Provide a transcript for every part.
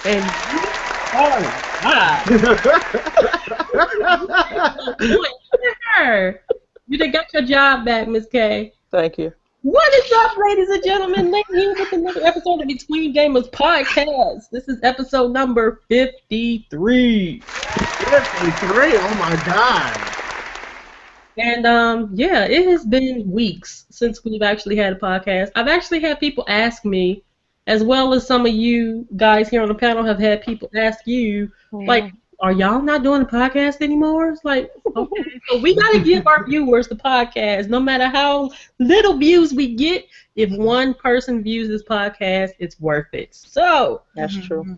And we are live. You done got your job back, Miss K. Thank you. What is up, ladies and gentlemen? Lynn here with another episode of Between Gamers Podcast. This is episode number 53. 53? Oh my God. And yeah, it has been weeks since we've actually had a podcast. I've actually had people ask me, as well as some of you guys here on the panel have had people ask you, like, are y'all not doing a podcast anymore? It's like, okay, so we got to give our viewers the podcast. No matter how little views we get, if one person views this podcast, it's worth it. So, that's true.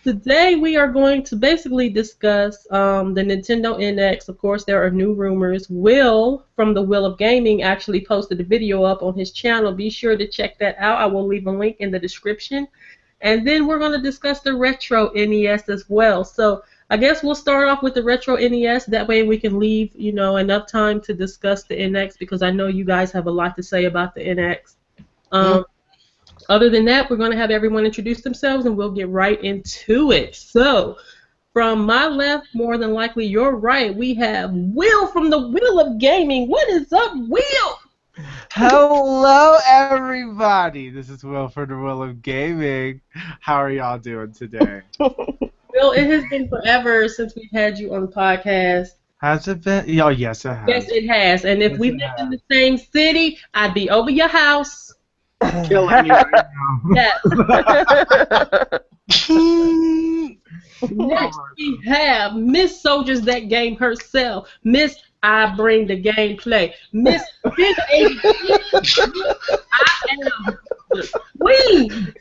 Today we are going to basically discuss the Nintendo NX. Of course, there are new rumors. Will from TheWillOfGaming actually posted a video up on his channel. Be sure to check that out. I will leave a link in the description. And then we're going to discuss the Retro NES as well. So I guess we'll start off with the Retro NES. That way we can leave, enough time to discuss the NX because I know you guys have a lot to say about the NX. Other than that, we're going to have everyone introduce themselves, and we'll get right into it. So, from my left, more than likely your right, we have Will from TheWillOfGaming. What is up, Will? Hello, everybody. This is Will from TheWillOfGaming. How are y'all doing today? Will, it has been forever since we've had you on the podcast. Has it been? Oh, yes, it has. Yes, it has. And if we lived in the same city, I'd be over your house. Killing you right now. Yes. Next we have Miss Soldiers That Game herself, Miss I Bring the Gameplay, Miss Big I am the Queen.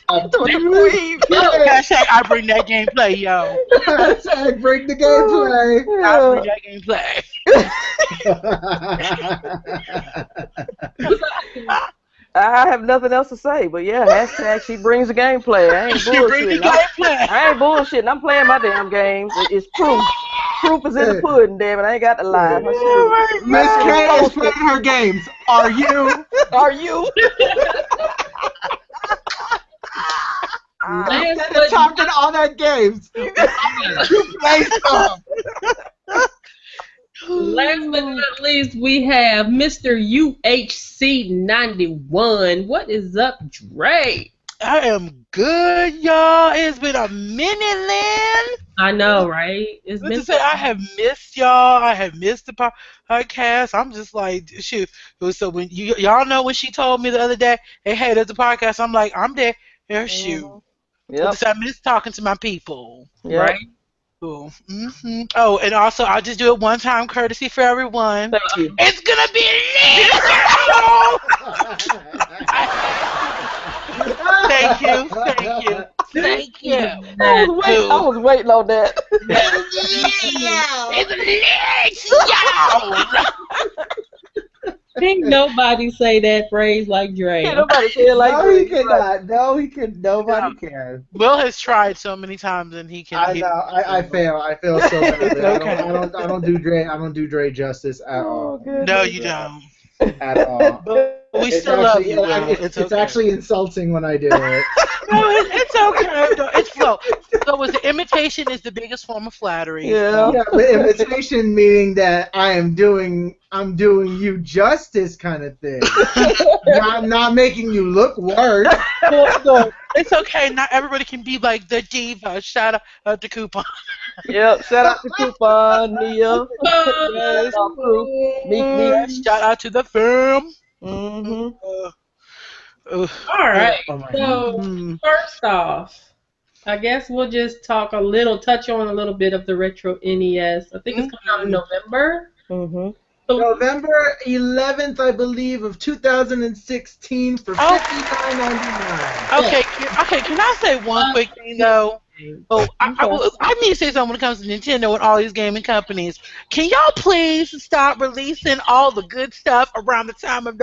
Hashtag I bring that gameplay, yo. Hashtag bring the gameplay. I bring that gameplay. I have nothing else to say, but yeah, hashtag she brings the gameplay. I ain't bullshitting. I ain't bullshitting. I'm playing my damn game. It's proof. Proof is in the pudding, damn it. I ain't got the lie. Miss K is playing her games. Are you? Are you? Instead of talking all that games, you play some. Last but not least, we have Mr. UHC91. What is up, Dre? I am good, y'all. It's been a minute, Lynn. I know, right? It's been. I have missed y'all. I have missed the podcast. I'm just like, shoot. So when y'all know when she told me the other day, hey, there's a podcast. I'm like, I'm there. Shoot. Yep. So I miss talking to my people. Yep. Right? Cool. Oh, and also, I'll just do it one time, courtesy for everyone. Thank you. It's gonna be Thank you. I was waiting on that. Ain't nobody say that phrase like Dre. Ain't nobody say it like Dre. No, he cannot. No, he can. Nobody can. Will has tried so many times, and he can. I know. I fail. I fail so bad. Okay. I don't do Dre. I don't do Dre justice at all. No, you don't. At all. But we still love you. It's actually insulting when I do it. No, it's okay. No, it's flow. So the imitation is the biggest form of flattery. Yeah. But imitation meaning that I'm doing you justice kind of thing. not making you look worse. No, it's okay. Not everybody can be like the diva. Shout out to Coupon. Yep. Shout out to Coupon, Nia. Yes. Shout out to the firm. All right. So first off, I guess we'll just touch on a little bit of the Retro NES. I think it's coming out in November. November 11th, I believe, of 2016 for $59.99. Okay, can I say one quick thing, though? Oh, I need to say something when it comes to Nintendo and all these gaming companies. Can y'all please stop releasing all the good stuff around the time of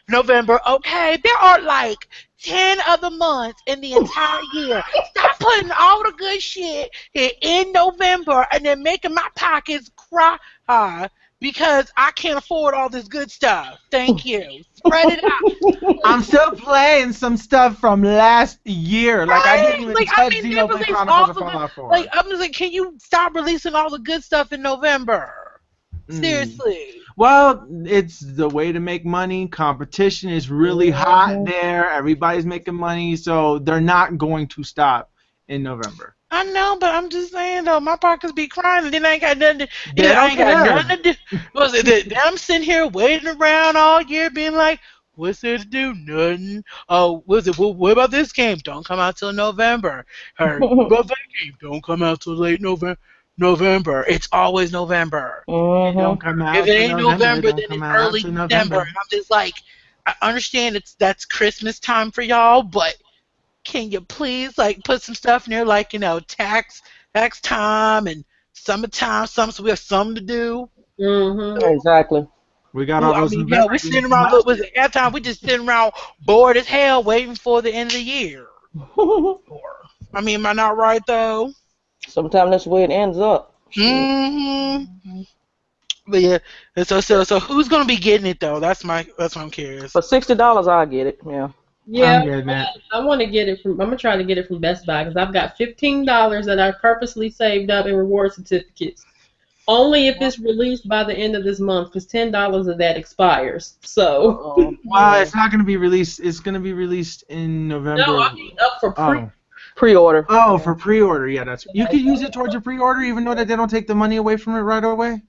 November? Okay, there are like 10 other months in the entire year. Stop putting all the good shit in November and then making my pockets cry because I can't afford all this good stuff. Thank you. Spread it out. I'm still playing some stuff from last year. Like I didn't even Like, touch they Xenoblade release Chronicles all or the good. Fallout 4. Like, I'm just like, can you stop releasing all the good stuff in November? Mm. Seriously. Well, it's the way to make money. Competition is really hot there. Everybody's making money, so they're not going to stop in November. I know, but I'm just saying though, my pockets be crying, and then I ain't got nothing. They I don't ain't got care. nothing to do. Was it that I'm sitting here waiting around all year, being like, "What's there to do? Nothing." Oh, was it? Well, what about this game? Don't come out till November. Or what about that game? Don't come out till late November. November. It's always November. They don't come If out it to ain't November. They November, don't then come it's out early to December. November. And I'm just like, I understand that's Christmas time for y'all, but can you please like put some stuff in there like tax time and summertime, so we have something to do. Exactly. We got Ooh, all I those mean, events we're from sitting around. last Was year. it half time? We just sitting around bored as hell, waiting for the end of the year. I mean, am I not right though? Sometimes that's the way it ends up. Shit. Mm-hmm. But yeah, so who's gonna be getting it though? That's what I'm curious. For $60, I'll get it. Yeah. Yeah, I'm getting it. I want to get it from. I'm gonna try to get it from Best Buy because I've got $15 that I purposely saved up in reward certificates. Only if it's released by the end of this month, because $10 of that expires. So Well, it's not going to be released. It's going to be released in no, November. I mean up for Oh. Pre-order. Oh, for pre-order. Yeah, that's. You can use it towards your pre-order, even though that they don't take the money away from it right away.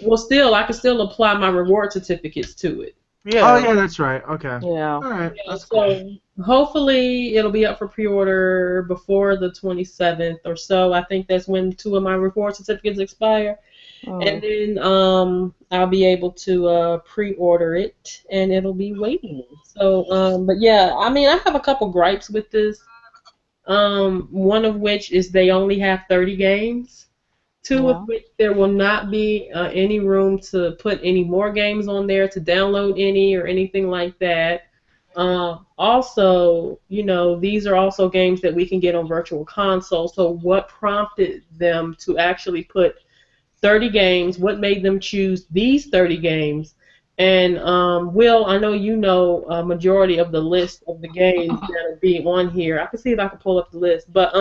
Well, still, I can still apply my reward certificates to it. Yeah. Oh, yeah, that's right. Okay. Yeah. All right. Yeah, That's cool. so hopefully it'll be up for pre-order before the 27th or so. I think that's when 2 of my reward certificates expire. And then I'll be able to pre-order it, and it'll be waiting. So, but yeah, I mean, I have a couple gripes with this. One of which is they only have 30 games. Two of which there will not be any room to put any more games on there to download any or anything like that. Also, these are also games that we can get on Virtual Console. So what prompted them to actually put 30 games? What made them choose these 30 games? And Will, I know you know a majority of the list of the games that are being on here. I can see if I can pull up the list. But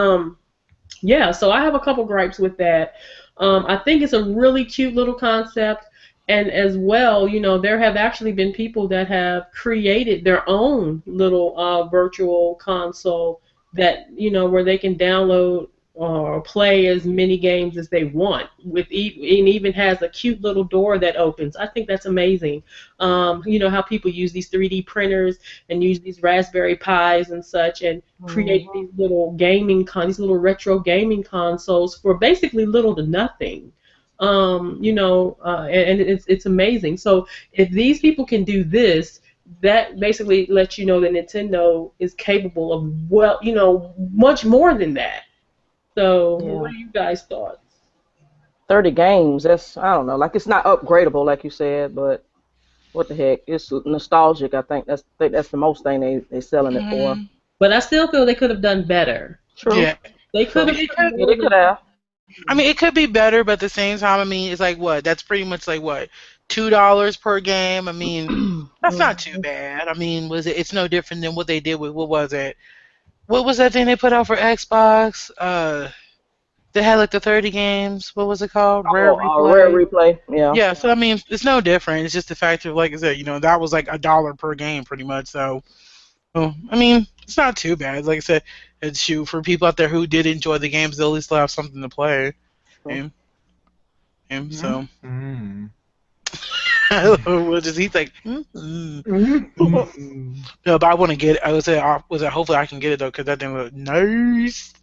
yeah, so I have a couple gripes with that. I think it's a really cute little concept. And as well, there have actually been people that have created their own little virtual console that, where they can download or play as many games as they want. And even has a cute little door that opens. I think that's amazing. How people use these 3D printers and use these Raspberry Pis and such and create these little these little retro gaming consoles for basically little to nothing. And it's amazing. So if these people can do this, that basically lets you know that Nintendo is capable of much more than that. So what are you guys' thoughts? 30 games. That's, I don't know. Like, it's not upgradable, like you said, but what the heck? It's nostalgic. I think that's the most thing they selling it for. But I still feel they could have done better. True. Yeah. They could have. Yeah, they could have. I mean, it could be better, but at the same time, I mean, it's like what? That's pretty much like what? $2 per game. I mean, that's not too bad. I mean, it's no different than what they did with what was it? What was that thing they put out for Xbox? They had like the 30 games. What was it called? Rare Replay. Rare Replay. Yeah. Yeah. So I mean, it's no different. It's just the fact of, like I said, that was like $1 per game, pretty much. So, I mean, it's not too bad. Like I said, it's for people out there who did enjoy the games, they'll at least have something to play. And so. We'll just he's like, No, but I want to get it. I would say, hopefully I can get it though, because that thing look nice.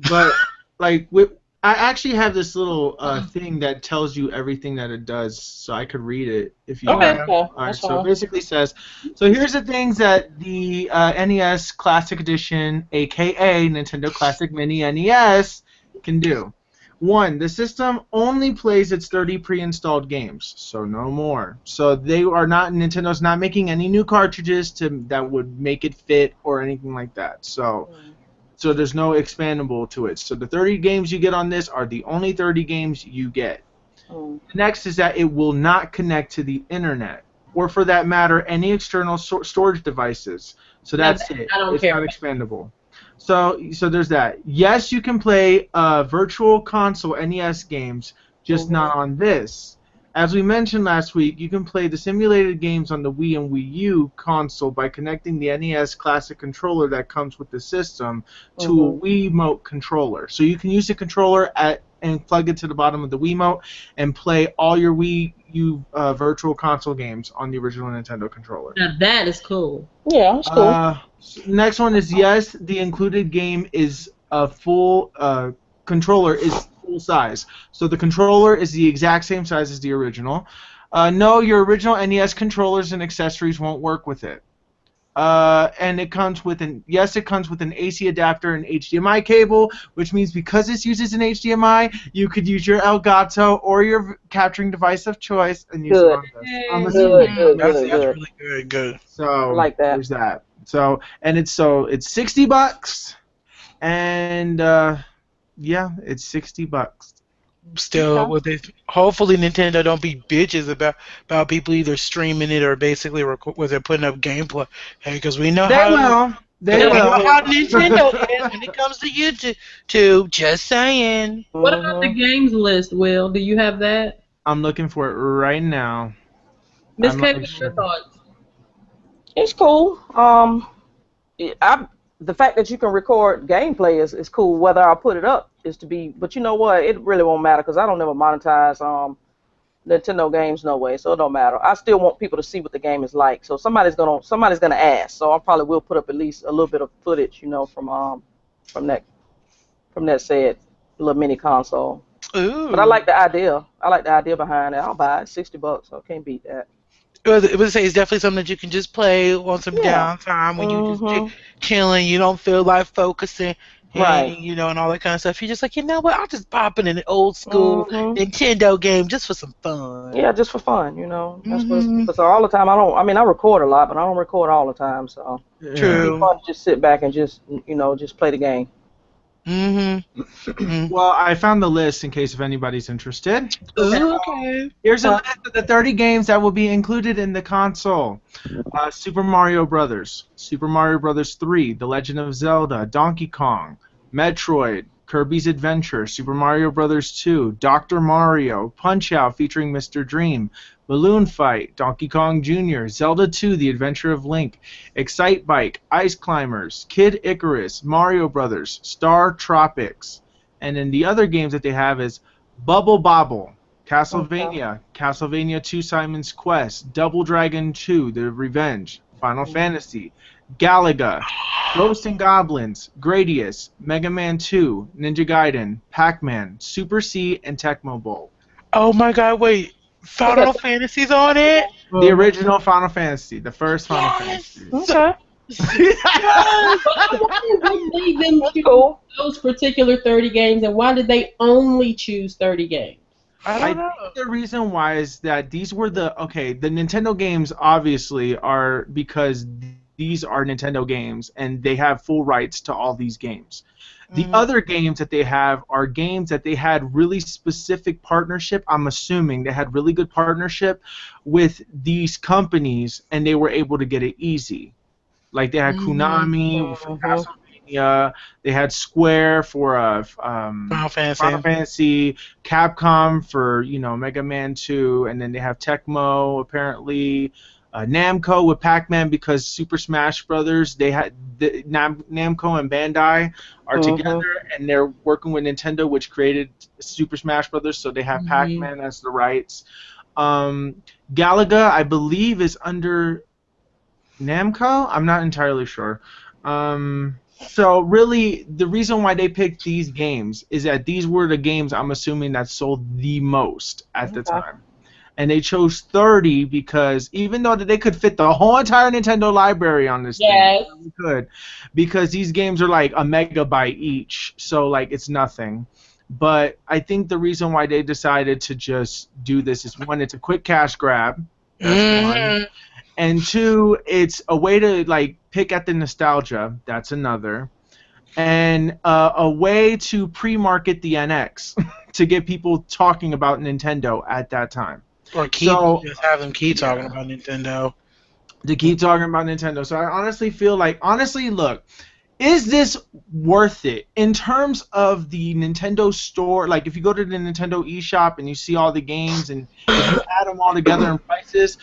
But like, I actually have this little thing that tells you everything that it does, so I could read it if you want. All right, so it basically says, so here's the things that the NES Classic Edition, aka Nintendo Classic Mini NES, can do. 1, the system only plays its 30 pre-installed games, so no more. So Nintendo's not making any new cartridges that would make it fit or anything like that. So So there's no expandable to it. So the 30 games you get on this are the only 30 games you get. Next is that it will not connect to the internet, or for that matter, any external storage devices. So that's it. It's not expandable. So there's that. Yes, you can play virtual console NES games, just not on this. As we mentioned last week, you can play the simulated games on the Wii and Wii U console by connecting the NES Classic controller that comes with the system to a Wiimote controller. So you can use the controller and plug it to the bottom of the Wiimote and play all your Wii U virtual console games on the original Nintendo controller. Now that is cool. Yeah, that's cool. Next one is yes, the included game is a full controller is full size. So the controller is the exact same size as the original. No, your original NES controllers and accessories won't work with it. And it comes with an AC adapter and HDMI cable, which means because this uses an HDMI, you could use your Elgato or your capturing device of choice and use it on this. That's good. So I like that. There's that. So it's $60, and yeah, it's $60. Still, with it, hopefully Nintendo don't be bitches about people either streaming it or basically where they're putting up gameplay. Hey, because we know They will. How Nintendo is when it comes to YouTube. Just saying. What about the games list, Will? Do you have that? I'm looking for it right now. Miss K, what's your thoughts? It's cool. The fact that you can record gameplay is cool. Whether I put it up is to be, but you know what? It really won't matter because I don't ever monetize Nintendo games no way, so it don't matter. I still want people to see what the game is like. So somebody's gonna ask. So I probably will put up at least a little bit of footage, from that said little mini console. Ooh. But I like the idea. I like the idea behind it. I'll buy it. $60, so I can't beat that. It would say it's definitely something that you can just play on some downtime when you just chilling. You don't feel like focusing, and, and all that kind of stuff. You're just like, you know what? I'll just pop in an old school Nintendo game just for some fun. Yeah, just for fun. That's because all the time I record a lot, but I don't record all the time. So True. It's fun to just sit back and just play the game. Well, I found the list in case if anybody's interested. Okay. Here's a list of the 30 games that will be included in the console. Super Mario Brothers, Super Mario Brothers 3, The Legend of Zelda, Donkey Kong, Metroid, Kirby's Adventure, Super Mario Brothers 2, Dr. Mario, Punch-Out featuring Mr. Dream, Balloon Fight, Donkey Kong Jr., Zelda 2, The Adventure of Link, Excite Bike, Ice Climbers, Kid Icarus, Mario Brothers, Star Tropics. And then the other games that they have is Bubble Bobble, Castlevania, Castlevania 2 Simon's Quest, Double Dragon 2, The Revenge, Final Fantasy, Galaga, Ghosts and Goblins, Gradius, Mega Man 2, Ninja Gaiden, Pac-Man, Super C, and Tecmo Bowl. Oh my god, wait. Final Fantasy's on it? The original Final Fantasy, the first Final Fantasy. Okay. Why did they then choose those particular 30 games, and why did they only choose 30 games? I think the reason why is that these were the Nintendo games obviously are because these are Nintendo games and they have full rights to all these games. The other games that they have are games that they had really specific partnership. I'm assuming they had really good partnership with these companies and they were able to get it easy. Like they had Konami for Castlevania, they had Square for Final Fantasy, Capcom for Mega Man 2, and then they have Tecmo apparently. Namco with Pac-Man because Super Smash Brothers, they had Namco and Bandai are together and they're working with Nintendo, which created Super Smash Brothers, so they have Pac-Man as the rights. Galaga, I believe, is under Namco. I'm not entirely sure. So really, the reason why they picked these games is that these were the games I'm assuming that sold the most at the time. And they chose 30 because even though they could fit the whole entire Nintendo library on this thing, they could, because these games are like a megabyte each, so like it's nothing. But I think the reason why they decided to just do this is, one, it's a quick cash grab, that's one, and two, it's a way to like pick at the nostalgia, that's another. and a way to pre-market the NX to get people talking about Nintendo at that time. Or just have them keep talking about Nintendo. To keep talking about Nintendo. So I honestly feel like, look, is this worth it in terms of the Nintendo store? Like, if you go to the Nintendo eShop and you see all the games, and if you add them all together in prices,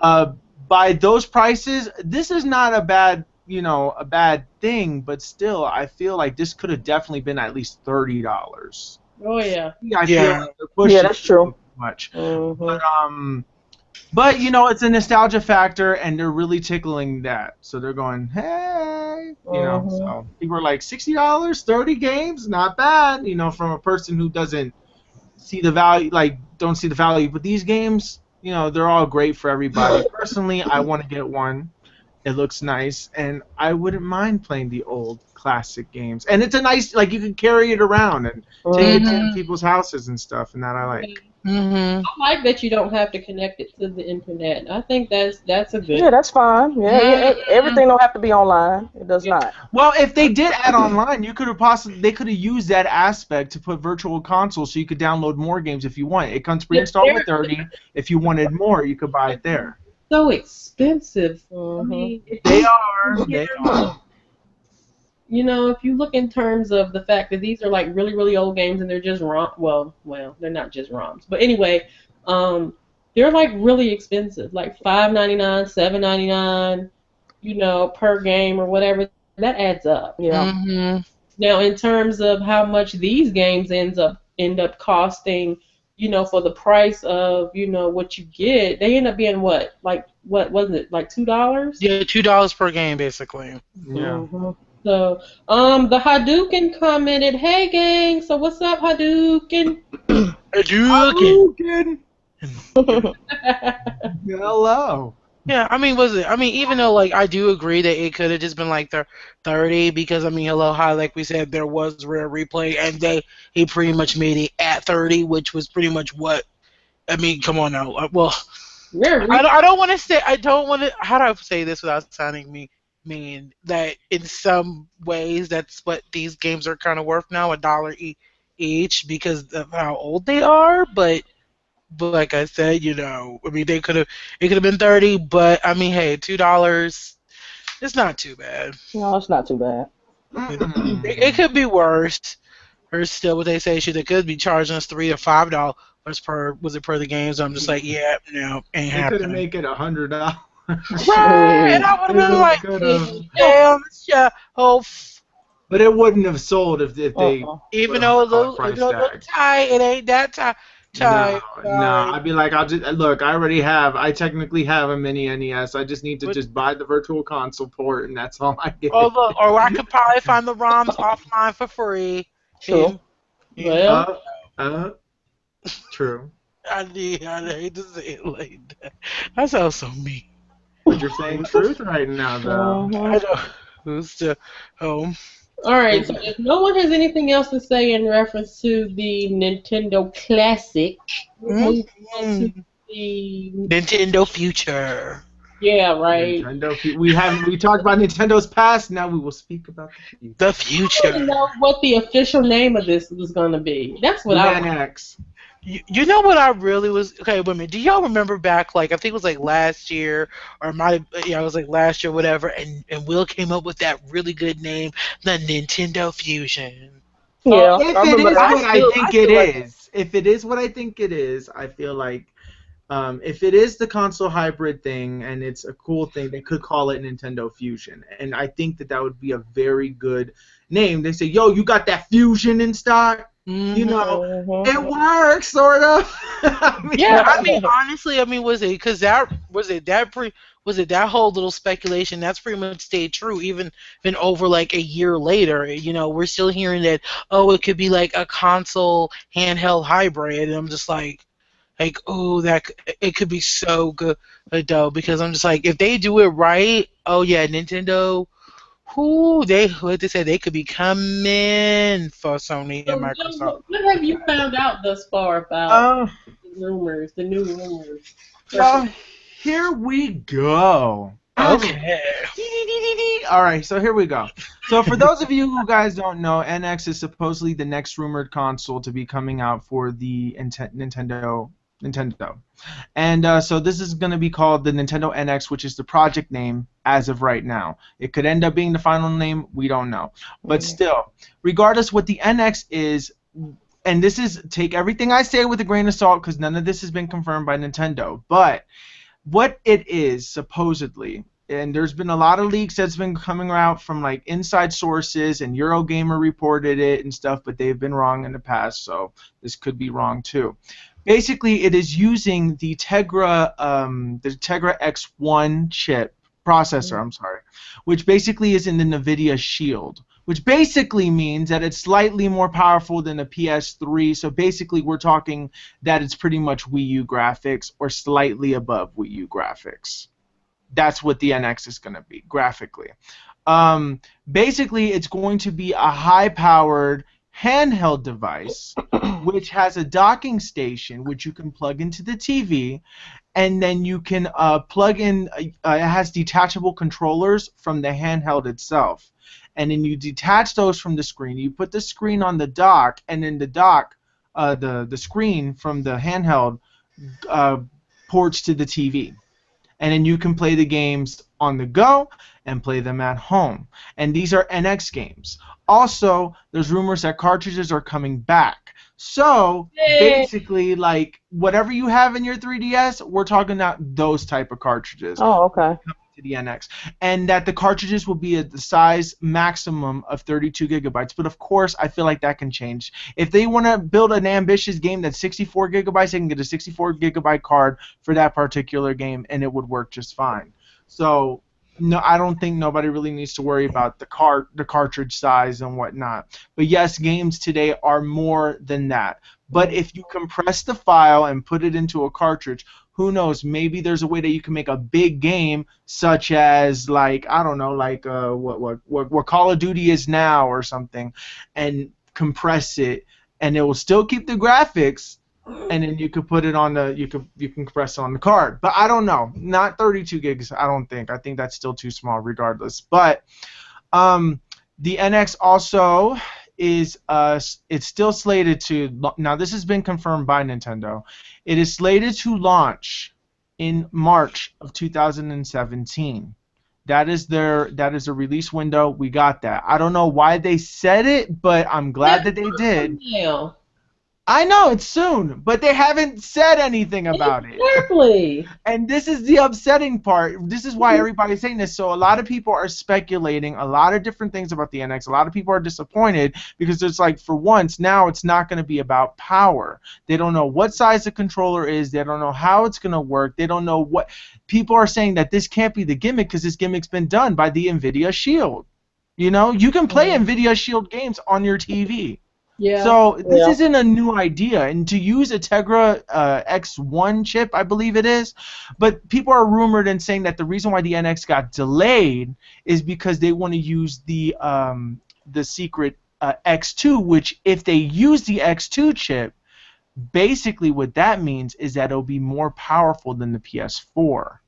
by those prices, this is not a bad thing. But still, I feel like this could have definitely been at least $30. Oh yeah. Yeah, that's true. Much. But it's a nostalgia factor, and they're really tickling that. So they're going, hey, So people are like, $60, 30 games, not bad. From a person who doesn't see the value, don't see the value. But these games, they're all great for everybody. Personally, I want to get one. It looks nice, and I wouldn't mind playing the old classic games. And it's a nice, you can carry it around and take it to people's houses and stuff, and that I like. I like that you don't have to connect it to the internet. I think that's a good. Yeah, that's fine. Yeah, everything don't have to be online. It does not. Well, if they did add online, they could have used that aspect to put virtual console, so you could download more games if you want. It comes pre-installed with 30. If you wanted more, you could buy it there. So expensive. I mean, they are. If you look in terms of the fact that these are like really, really old games and they're just ROM, well, they're not just ROMs, but anyway, they're like really expensive, like $5.99, $7.99, per game or whatever. That adds up. Yeah. Now, in terms of how much these games end up costing, for the price of what you get, they end up being what wasn't it, like $2? Yeah, $2 per game basically. Yeah. So, the Hadouken commented, "Hey gang, so what's up, Hadouken?" Hadouken. Hello. Yeah, even though I do agree that it could have just been like 30, because like we said, there was Rare Replay, and he pretty much made it at 30, which was pretty much what. Come on now. Well, I don't want to. How do I say this without sounding mean that in some ways that's what these games are kind of worth now, $1 each, because of how old they are. But like I said, it could have been 30, but hey, $2, it's not too bad. No, it's not too bad. It could be worse. Or still, what they say, they could be charging us $3 to $5 per the games. I'm just like, yeah, no, ain't happening. They could make it $100. Right, and I would have been like, damn, yeah, but it wouldn't have sold if they. Even though it looks tight, it ain't that tight. No, I'd be like, look. I technically have a mini NES. I just need to just buy the virtual console port, and that's all I get. Oh look, or I could probably find the ROMs offline for free. True. True. I hate to say it like that. That sounds so mean. But you're saying truth right now, though. I know. Who's still home? All right. So if no one has anything else to say in reference to the Nintendo Classic, we'll move on to the Nintendo Future. Yeah, right. We talked about Nintendo's past. Now we will speak about the future. I don't know what the official name of this was going to be. That's what I want. You know what I really was... Okay, wait a minute. Do y'all remember back, I think it was last year, or it was last year, whatever, and Will came up with that really good name, the Nintendo Fusion. Yeah. If it is what I think it is, I feel like if it is the console hybrid thing and it's a cool thing, they could call it Nintendo Fusion. And I think that would be a very good name. They say, yo, you got that Fusion in stock? It works, sort of. Honestly, was it because that whole little speculation that's pretty much stayed true even over a year later. We're still hearing that it could be a console handheld hybrid, and I'm just like that it could be so good though, because I'm just if they do it right, Nintendo. They said they could be coming for Sony and Microsoft. What have you found out thus far about the new rumors? Well, here we go. Okay. All right, so here we go. So for those of you who guys don't know, NX is supposedly the next rumored console to be coming out for the Nintendo. And so this is going to be called the Nintendo NX, which is the project name as of right now. It could end up being the final name. We don't know. But still, regardless what the NX is, and this is, take everything I say with a grain of salt because none of this has been confirmed by Nintendo, but what it is supposedly, and there's been a lot of leaks that's been coming out from like inside sources, and Eurogamer reported it and stuff, but they've been wrong in the past, so this could be wrong too. Basically, it is using the Tegra X1 chip processor, which basically is in the NVIDIA Shield, which basically means that it's slightly more powerful than a PS3. So basically, we're talking that it's pretty much Wii U graphics or slightly above Wii U graphics. That's what the NX is going to be graphically. Basically, it's going to be a high-powered handheld device which has a docking station which you can plug into the TV, and then you can plug in, it has detachable controllers from the handheld itself, and then you detach those from the screen. You put the screen on the dock, and then the dock, the screen from the handheld ports to the TV. And then you can play the games on the go and play them at home. And these are NX games. Also, there's rumors that cartridges are coming back. So, basically, like, whatever you have in your 3DS, we're talking about those type of cartridges. Oh, okay. To the NX. And that the cartridges will be at the size maximum of 32 gigabytes. But, of course, I feel like that can change. If they want to build an ambitious game that's 64 gigabytes, they can get a 64 gigabyte card for that particular game, and it would work just fine. So, no, I don't think nobody really needs to worry about the cartridge size and whatnot. But yes, games today are more than that. But if you compress the file and put it into a cartridge, who knows? Maybe there's a way that you can make a big game, such as like, I don't know, like what Call of Duty is now or something, and compress it, and it will still keep the graphics. And then you could put it on the, you can compress it on the card. But I don't know. Not 32 gigs, I don't think. I think that's still too small regardless. But the NX also is, it's still slated to, now this has been confirmed by Nintendo. It is slated to launch in March of 2017. That is a release window. We got that. I don't know why they said it, but I'm glad that they did. Yeah. I know it's soon, but they haven't said anything about it. Exactly. And this is the upsetting part. This is why everybody's saying this. So a lot of people are speculating a lot of different things about the NX. A lot of people are disappointed because it's like, for once, now it's not going to be about power. They don't know what size the controller is. They don't know how it's going to work. They don't know what. People are saying that this can't be the gimmick because this gimmick's been done by the NVIDIA Shield. You know, you can play NVIDIA Shield games on your TV. Yeah. So this isn't a new idea, and to use a Tegra X1 chip, I believe it is, but people are rumored and saying that the reason why the NX got delayed is because they want to use the secret X2, which if they use the X2 chip, basically what that means is that it'll be more powerful than the PS4,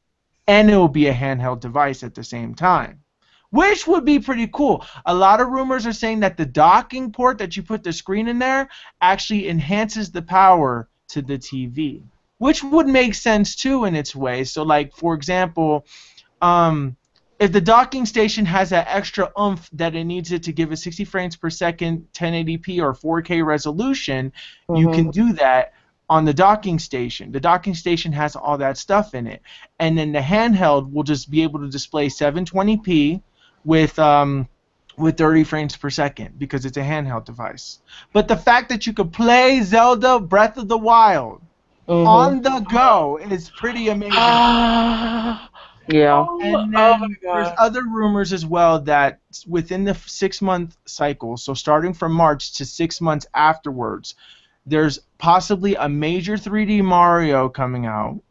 and it will be a handheld device at the same time, which would be pretty cool. A lot of rumors are saying that the docking port that you put the screen in there actually enhances the power to the TV, which would make sense too in its way. So, like, for example, if the docking station has that extra oomph that it needs it to give a 60 frames per second 1080p or 4K resolution, you can do that on the docking station. The docking station has all that stuff in it. And then the handheld will just be able to display 720p with 30 frames per second because it's a handheld device. But the fact that you could play Zelda Breath of the Wild on the go is pretty amazing. Yeah. And then there's other rumors as well that within the 6-month cycle, so starting from March to 6 months afterwards, there's possibly a major 3D Mario coming out,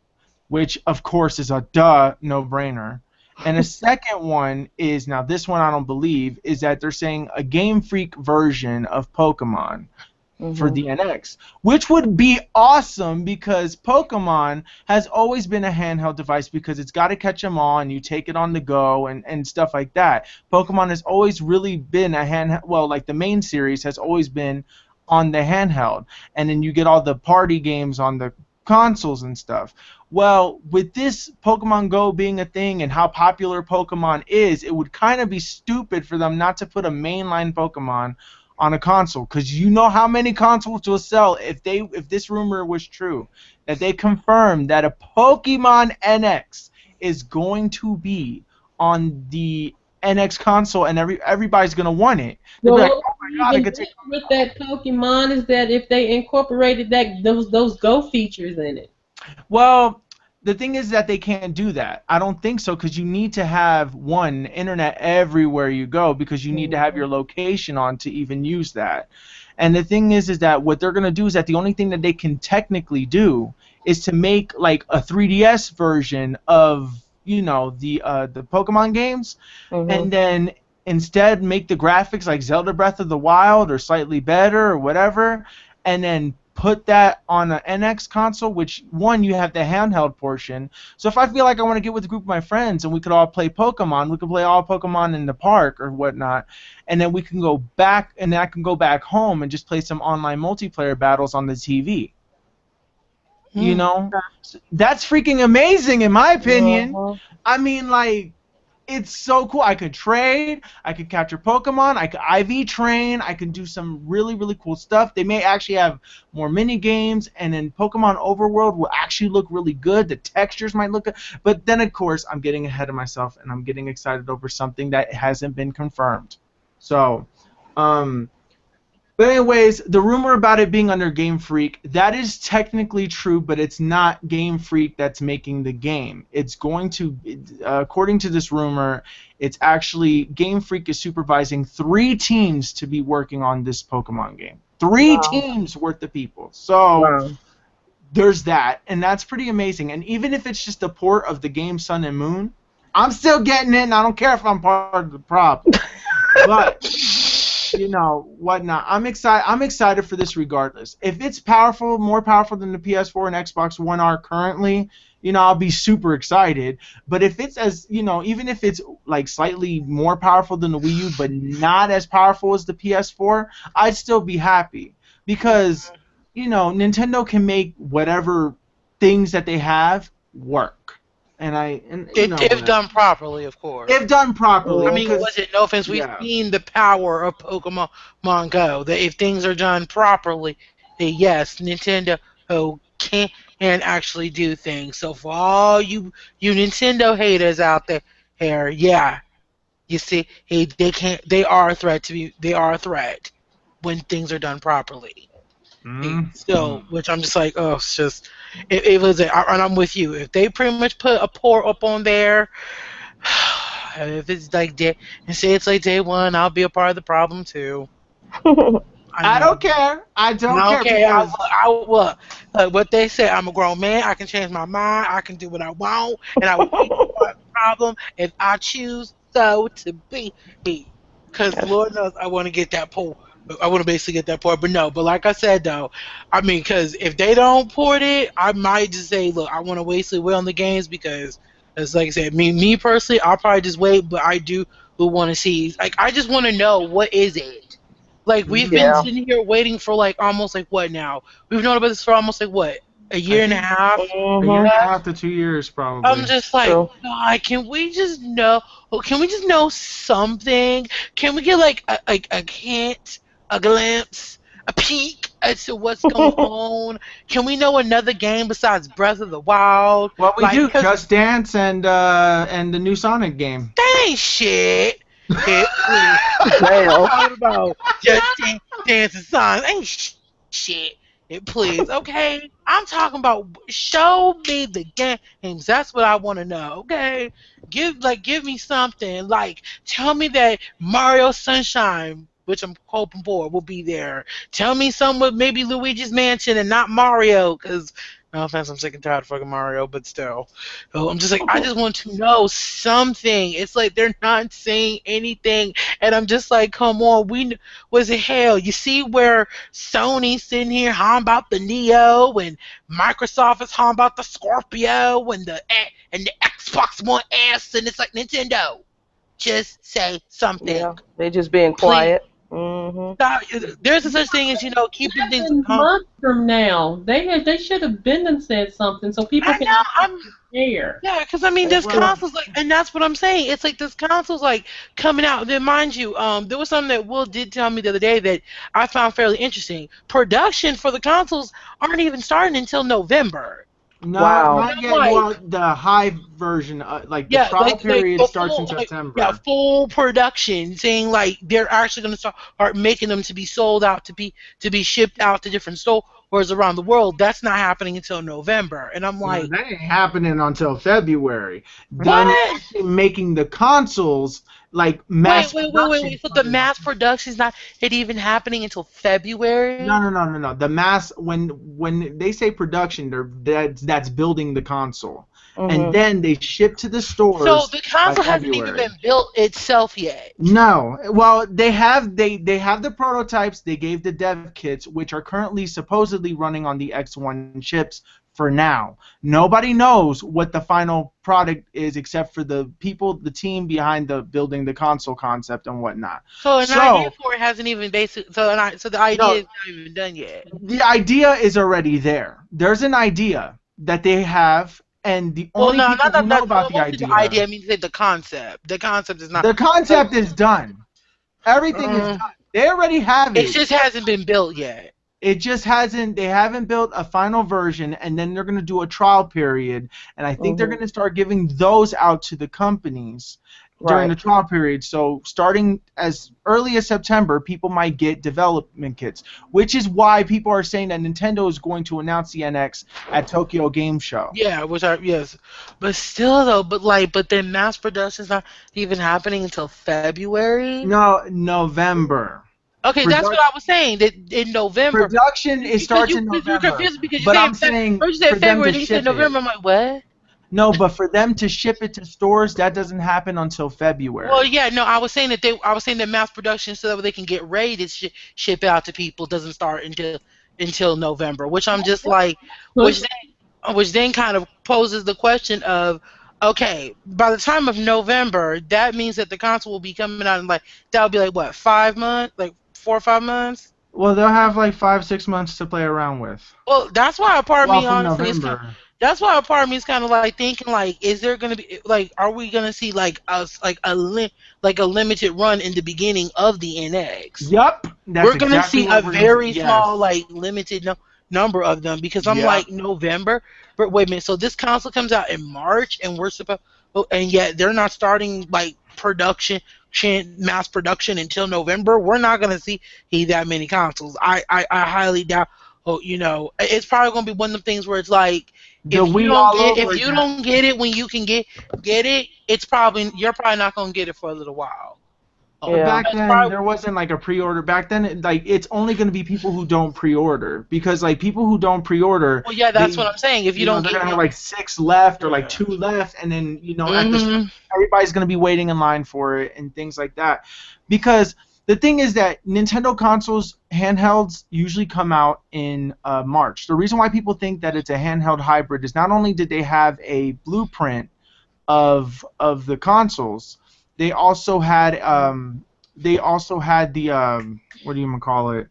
which of course is a no-brainer. And a second one is, now this one I don't believe, is that they're saying a Game Freak version of Pokemon. for the NX, which would be awesome because Pokemon has always been a handheld device because it's got to catch them all and you take it on the go and stuff like that. Pokemon has always really been a handheld, well, like the main series has always been on the handheld, and then you get all the party games on the consoles and stuff. Well, with this Pokemon Go being a thing and how popular Pokemon is, it would kind of be stupid for them not to put a mainline Pokemon on a console, because you know how many consoles will sell if this rumor was true, that they confirmed that a Pokemon NX is going to be on the NX console and everybody's gonna want it. They'll be like, oh my God, I could take with that Pokemon is that if they incorporated those Go features in it. Well, the thing is that they can't do that. I don't think so, because you need to have internet everywhere you go, because you need to have your location on to even use that. And the thing is that what they're gonna do is that the only thing that they can technically do is to make like a 3DS version of the Pokemon games, and then instead make the graphics like Zelda Breath of the Wild or slightly better or whatever, and then put that on an NX console, which you have the handheld portion. So if I feel like I want to get with a group of my friends and we could all play Pokemon, we could play all Pokemon in the park or whatnot, and then we can go back, and then I can go back home and just play some online multiplayer battles on the TV. You know? That's freaking amazing in my opinion. I mean, like, it's so cool. I could trade, I could capture Pokemon, I could IV train, I can do some really, really cool stuff. They may actually have more mini games, and then Pokemon Overworld will actually look really good. The textures might look good. But then, of course, I'm getting ahead of myself, and I'm getting excited over something that hasn't been confirmed. So, but anyways, the rumor about it being under Game Freak, that is technically true, but it's not Game Freak that's making the game. It's going to, according to this rumor, it's actually Game Freak is supervising 3 teams to be working on this Pokemon game. 3 teams worth of people. So there's that, and that's pretty amazing. And even if it's just a port of the game Sun and Moon, I'm still getting it, and I don't care if I'm part of the problem. But whatnot. I'm excited for this regardless. If it's more powerful than the PS4 and Xbox One are currently, I'll be super excited. But if it's even if it's like slightly more powerful than the Wii U, but not as powerful as the PS4, I'd still be happy, because, Nintendo can make whatever things that they have work. If done properly, of course. If done properly. I mean, no offense, we've seen the power of Pokemon Go. That if things are done properly, then yes, Nintendo can actually do things. So for all you Nintendo haters out there, you see, they are a threat when things are done properly. So, which I'm just like, it's just, it was, and I'm with you. If they pretty much put a port up on there, if it's like and say it's like day one, I'll be a part of the problem too. I don't care. I don't care. What they say, I'm a grown man. I can change my mind. I can do what I want, and I will be a problem if I choose so to be. Because Lord knows I want to get that port. I want to basically get that port, but like I said though, I mean, because if they don't port it, I might just say, look, I want to waste away on the games, because, as like I said, me personally, I'll probably just wait, but I do want to see, like, I just want to know, what is it? Like, we've been sitting here waiting for like almost like what now? We've known about this for almost like what? A year and a half? A year and a half to 2 years, probably. I'm just like, God, can we just know? Can we just know something? Can we get like a hint? A glimpse, a peek as to what's going on? Can we know another game besides Breath of the Wild? Well, we do. Just Dance and the new Sonic game. That ain't shit. Talking about Just Dance and Sonic ain't shit. Please, okay? I'm talking about, show me the games. That's what I want to know, okay? Give me something. Like, tell me that Mario Sunshine, which I'm hoping for, will be there. Tell me some with maybe Luigi's Mansion and not Mario, because No offense, I'm sick and tired of fucking Mario, but still. So I'm just like, I just want to know something. It's like they're not saying anything, and I'm just like, come on, was it hell? You see where Sony's sitting here how about the Neo, and Microsoft is how about the Scorpio, and the Xbox One S, and it's like Nintendo. Just say something. Yeah, they just being quiet. Mm-hmm. There's a such thing as keeping things. Months from now, they should have been and said something so people can hear. Yeah, because I mean, this console's like, and that's what I'm saying. It's like this console's like coming out. Then, mind you, there was something that Will did tell me the other day that I found fairly interesting. Production for the consoles aren't even starting until November. No, not yet. Well, the high version, the trial period starts in September. Yeah, full production, saying like they're actually going to start making them to be sold out, to be shipped out to different stores around the world. That's not happening until November, and I'm like, that ain't happening until February. Then making the consoles like mass. Wait. So the mass production is not even happening until February? No. The mass when they say production, that's building the console, and then they ship to the stores. So the console hasn't even been built itself yet. No, well they have the prototypes. They gave the dev kits, which are currently supposedly running on the X1 chips. For now, nobody knows what the final product is except for the team behind the building the console concept and whatnot. So an idea for it hasn't even so the idea is not even done yet. The idea is already there. There's an idea that they have, and the only people who know about the idea. The idea, I mean, the concept. The concept is not. The concept is done. Everything is done. They already have it. It just hasn't been built yet. It just hasn't. They haven't built a final version, and then they're going to do a trial period, and I think they're going to start giving those out to the companies during the trial period. So starting as early as September, people might get development kits, which is why people are saying that Nintendo is going to announce the NX at Tokyo Game Show. Yeah, yes, but still though, but then mass production's not even happening until February. No, November. Okay, that's what I was saying. That in November, production starts in November. You're confused because I'm saying first you said February, then you said November. I'm like, what? No, but for them to ship it to stores, that doesn't happen until February. Well, yeah, no, I was saying that mass production so that they can get ready to ship out to people doesn't start until November, which I'm just like, which then kind of poses the question of, okay, by the time of November, that means that the console will be coming out in that'll be what, 5 months, 4 or 5 months. Well, they'll have 5-6 months to play around with. Well, that's why a part of me honestly is that's why a part of me is kind of thinking is there gonna be are we gonna see a limited run in the beginning of the NX? Yep, we're gonna see a very small limited number of them because I'm November. But wait a minute, so this console comes out in March and and yet they're not starting mass production until November. We're not gonna see that many consoles. I highly doubt. It's probably gonna be one of them things where it's if you don't get it when you can get it, you're probably not gonna get it for a little while. Back then, there wasn't a pre-order. Back then, it's only going to be people who don't pre-order because people who don't pre-order. Well, yeah, that's what I'm saying. If you don't, they're going to have 6 left or 2 left, and then everybody's going to be waiting in line for it and things like that. Because the thing is that Nintendo consoles handhelds usually come out in March. The reason why people think that it's a handheld hybrid is not only did they have a blueprint of the consoles. They also had the what do you call it?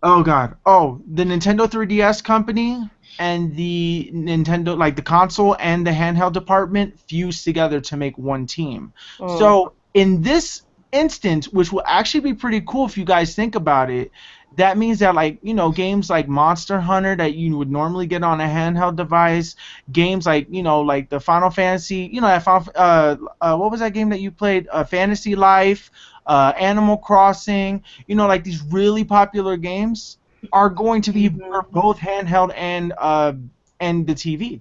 Oh god. Oh, the Nintendo 3DS company and the Nintendo the console and the handheld department fused together to make one team. So in this instance, which will actually be pretty cool if you guys think about it, that means that games like Monster Hunter that you would normally get on a handheld device, games like the Final Fantasy, what was that game that you played? Fantasy Life, Animal Crossing, these really popular games are going to be both handheld and the TV.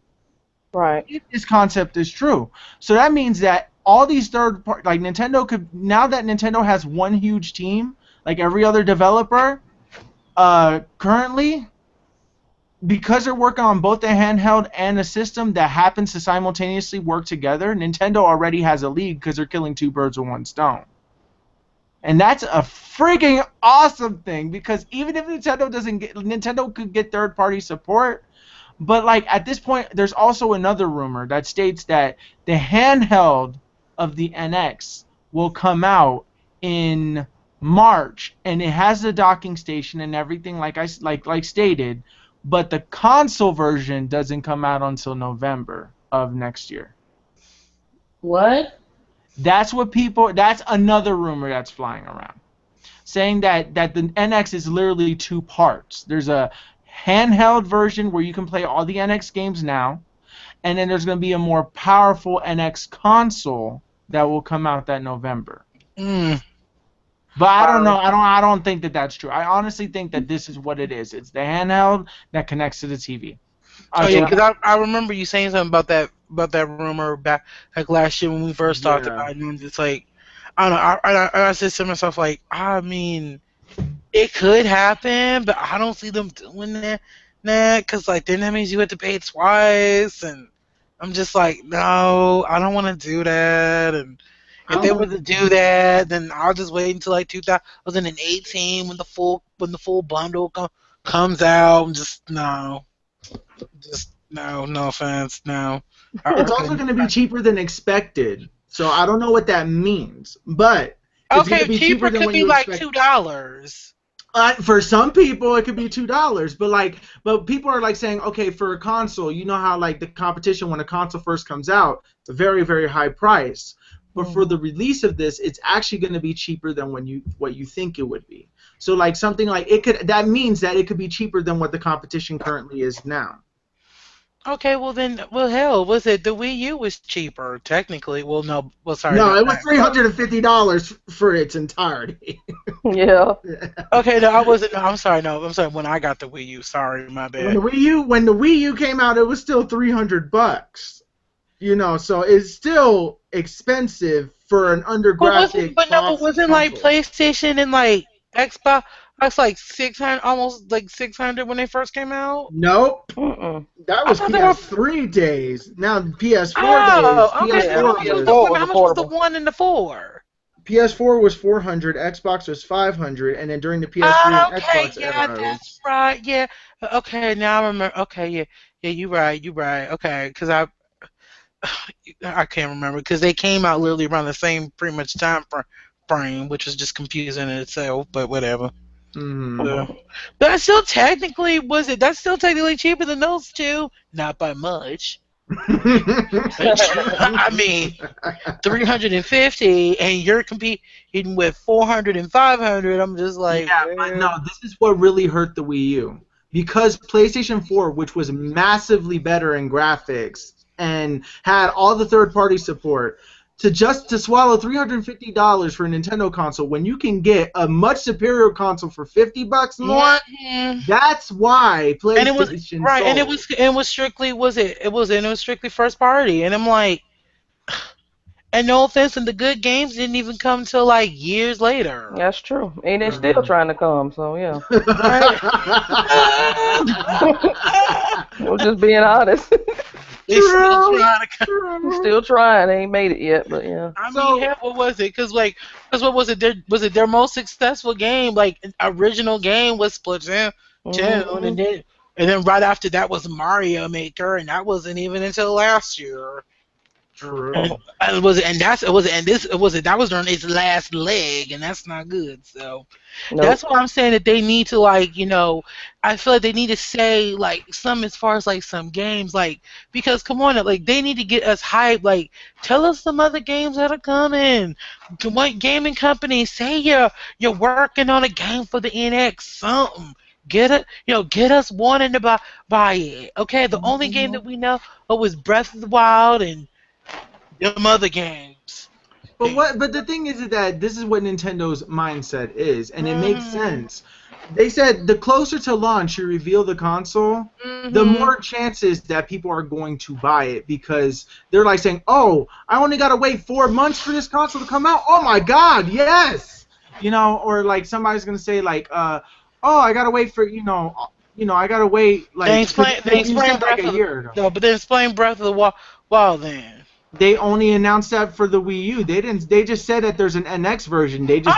Right. If this concept is true, so that means that all these third party Nintendo could, now that Nintendo has one huge team like every other developer. Currently, because they're working on both the handheld and a system that happens to simultaneously work together, Nintendo already has a lead because they're killing two birds with one stone. And that's a freaking awesome thing, because even if Nintendo could get third-party support, but like at this point, there's also another rumor that states that the handheld of the NX will come out in March, and it has the docking station and everything like stated, but the console version doesn't come out until November of next year. What? That's another rumor that's flying around, saying that the NX is literally two parts. There's a handheld version where you can play all the NX games now, and then there's going to be a more powerful NX console that will come out that November. But I don't know. I don't think that that's true. I honestly think that this is what it is. It's the handheld that connects to the TV. Oh yeah, because I remember you saying something about that rumor back like last year when we first talked about it, and it's like I don't know. I said to myself like, I mean, it could happen, but I don't see them doing that, because like then that means you have to pay twice, and I'm just like, no, I don't want to do that. And if they were to do that, then I'll just wait until like 2018 when the full bundle comes out. And just no offense, no. It's also going to be cheaper than expected, so I don't know what that means, but it's okay, gonna be cheaper than could when be you like expect. $2. For some people, it could be $2, but people are like saying, okay, for a console, you know how like the competition when a console first comes out, it's a very, very high price. But for the release of this, it's actually going to be cheaper than what you think it would be. So like something like that means that it could be cheaper than what the competition currently is now. Okay, well hell, was it the Wii U was cheaper technically? Well, no, sorry. No, it was $350 for its entirety. Yeah. Okay, no, I wasn't. No, I'm sorry. No, I'm sorry. When I got the Wii U, sorry, my bad. When the Wii U came out, it was still $300. You know, so it's still expensive for an undergraphic. But wasn't like PlayStation and like Xbox like 600, almost like 600 when they first came out? Nope. That was PS3 days. Now PS4 days. Okay. How much was the 1 and the 4? PS4 was $400, Xbox was $500, and then during the PS3 and Xbox era. That's right. Yeah. Okay, now I remember. Okay, yeah, you're right. Okay, because I can't remember because they came out literally around the same pretty much time frame, which was just confusing in itself. But whatever. But that's still technically cheaper than those two. Not by much. I mean, 350, and you're competing with 400 and 500. I'm just like, but no, this is what really hurt the Wii U, because PlayStation 4, which was massively better in graphics and had all the third-party support, to swallow $350 for a Nintendo console when you can get a much superior console for $50 more. That's why PlayStation and it was strictly first party, and I'm like, and no offense, and the good games didn't even come till like years later. That's true, and they're still trying to come. So yeah. We're just being honest. Still trying. They ain't made it yet, but yeah. I mean, what was it? Because what was it? Was it their most successful game? Like original game was Splatoon 2, and then right after that was Mario Maker, and that wasn't even until last year. True. That was during its last leg, and that's not good. So that's why I'm saying that they need to, like, I feel like they need to say like some as far as like some games, like, because come on, like they need to get us hyped. Like, tell us some other games that are coming. What gaming companies say you're working on a game for the NX, something. Get us wanting to buy it. Okay, the only game that we know was Breath of the Wild and them other games. But the thing is that this is what Nintendo's mindset is, and it makes sense. They said the closer to launch you reveal the console, the more chances that people are going to buy it, because they're like saying, oh, I only gotta wait 4 months for this console to come out. Oh my God, yes! Or like somebody's gonna say like, oh, I gotta wait for I gotta wait. Like, They explain like a year ago. No, but then explain Breath of the Wild then. They only announced that for the Wii U. They didn't. They just said that there's an NX version. They didn't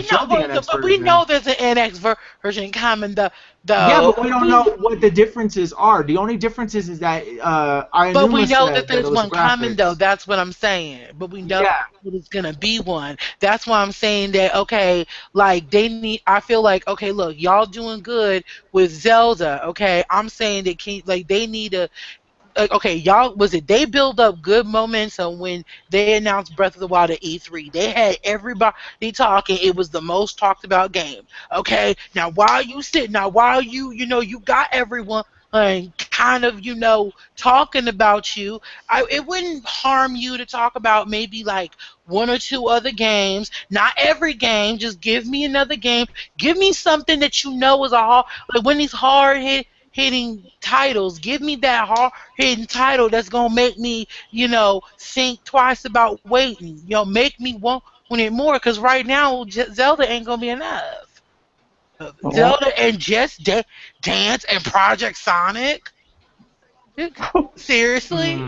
show the NX version. We know there's an NX version coming. Yeah, but we don't know what the differences are. The only difference is that But we know that there's one coming, though. That's what I'm saying. But we know that it's gonna be one. That's why I'm saying that. Okay, like they need. I feel like okay, look, y'all doing good with Zelda. Okay, I'm saying that they need a. Okay, y'all, they build up good momentum when they announced Breath of the Wild at E3. They had everybody talking. It was the most talked about game. Okay, now while you got everyone kind of, talking about you, it wouldn't harm you to talk about maybe like one or two other games. Not every game. Just give me another game. Give me something that you know is like when these hitting titles. Give me that hard-hitting title that's gonna make me, think twice about waiting. Make me want it more. Because right now, Zelda ain't gonna be enough. Zelda and Just Dance and Project Sonic. Seriously.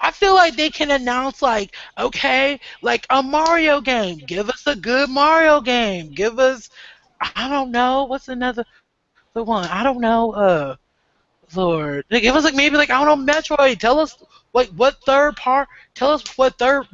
I feel like they can announce like, okay, like a Mario game. Give us a good Mario game. Give us, I don't know, what's another the one? I don't know. Lord, give us like maybe like I don't know Metroid. Tell us like what third part. Tell us what third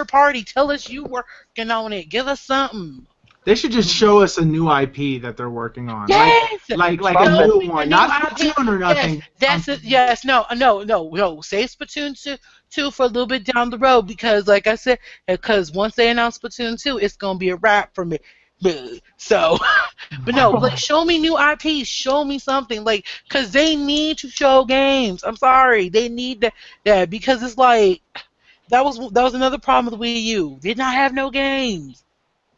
party. Tell us you working on it. Give us something. They should just show us a new IP that they're working on. Yes! Like a new one, not Splatoon or nothing. Yes, that's it. Yes, no. Save Splatoon 2 for a little bit down the road because, like I said, because once they announce Splatoon 2, it's gonna be a wrap for me. So, but no, like show me new IPs, show me something, like, cause they need to show games. I'm sorry, they need that because it's like that was another problem with Wii U. Did not have no games.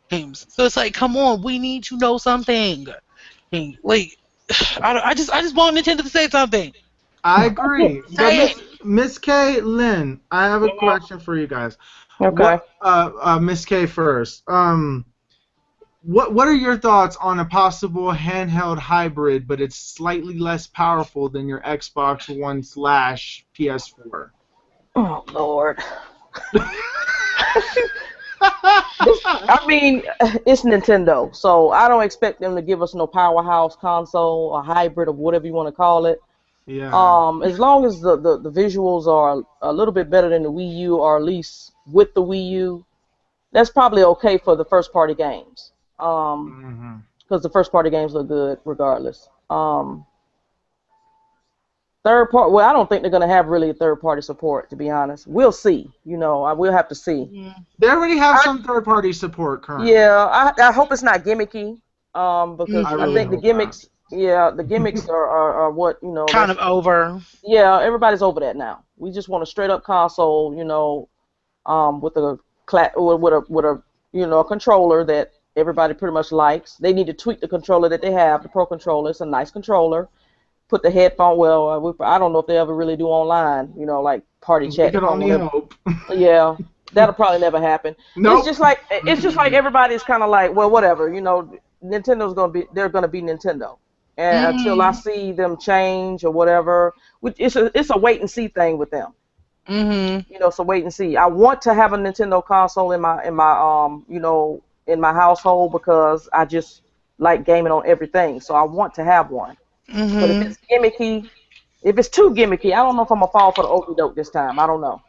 So it's like, come on, we need to know something. Like, I just want Nintendo to say something. I agree. Miss K, Lynn, I have a question for you guys. Okay. Miss K first. What are your thoughts on a possible handheld hybrid, but it's slightly less powerful than your Xbox One / PS4? Oh Lord. I mean, it's Nintendo, so I don't expect them to give us no powerhouse console or hybrid or whatever you want to call it. Yeah. As long as the visuals are a little bit better than the Wii U, or at least with the Wii U, that's probably okay for the first party games. Because the first party games look good regardless. Third part, well, I don't think they're gonna have really third party support, to be honest. We'll see. We'll have to see. They already have some third party support currently. Yeah, I hope it's not gimmicky. Because I think the gimmicks, the gimmicks are what kind of over. Yeah, everybody's over that now. We just want a straight up console, with a a controller that everybody pretty much likes. They need to tweak the controller that they have, the Pro controller. It's a nice controller. Put the headphone. Well, I don't know if they ever really do online. Like party chat. We can only hope. Yeah, that'll probably never happen. Nope. It's just like everybody's kind of like, well, whatever. They're gonna be Nintendo, and until I see them change or whatever, it's a wait and see thing with them. So wait and see. I want to have a Nintendo console in my household because I just like gaming on everything. So I want to have one. But if it's gimmicky, if it's too gimmicky, I don't know if I'm gonna fall for the okie doke this time. I don't know.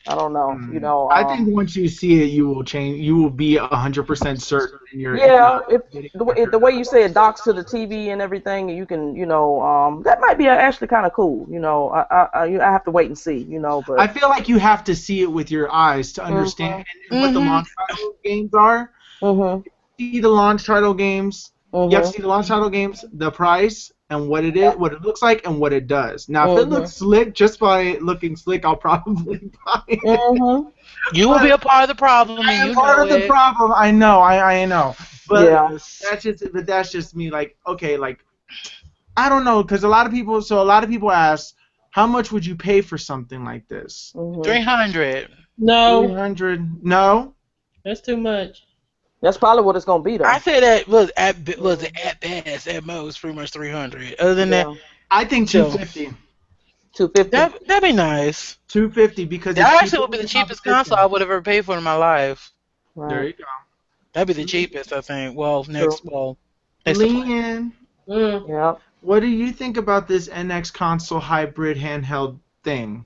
I think once you see it, you will change. You will be 100% certain in your. Yeah, if the way you say it docks to the TV and everything, you can, that might be actually kind of cool. I have to wait and see. But I feel like you have to see it with your eyes to understand what the launch title games are. See the launch title games. You have to see the launch title games, the price, and what it is, what it looks like, and what it does. Now, if it looks slick, just by looking slick, I'll probably buy it. You will be a part of the problem. I am part of the problem. I know. I know. But that's just me. Like, okay, like, I don't know, because a lot of people ask, how much would you pay for something like this? $300. No. 300. No. That's too much. That's probably what it's gonna be, though. I say that was at best, at most, pretty much 300. Other than that, I think 250. 250. That'd be nice. 250 because that actually would be the cheapest console I would have ever paid for in my life. Right. There you go. That'd be the cheapest, I think. Well, next. Leanne, yeah. What do you think about this NX console hybrid handheld thing?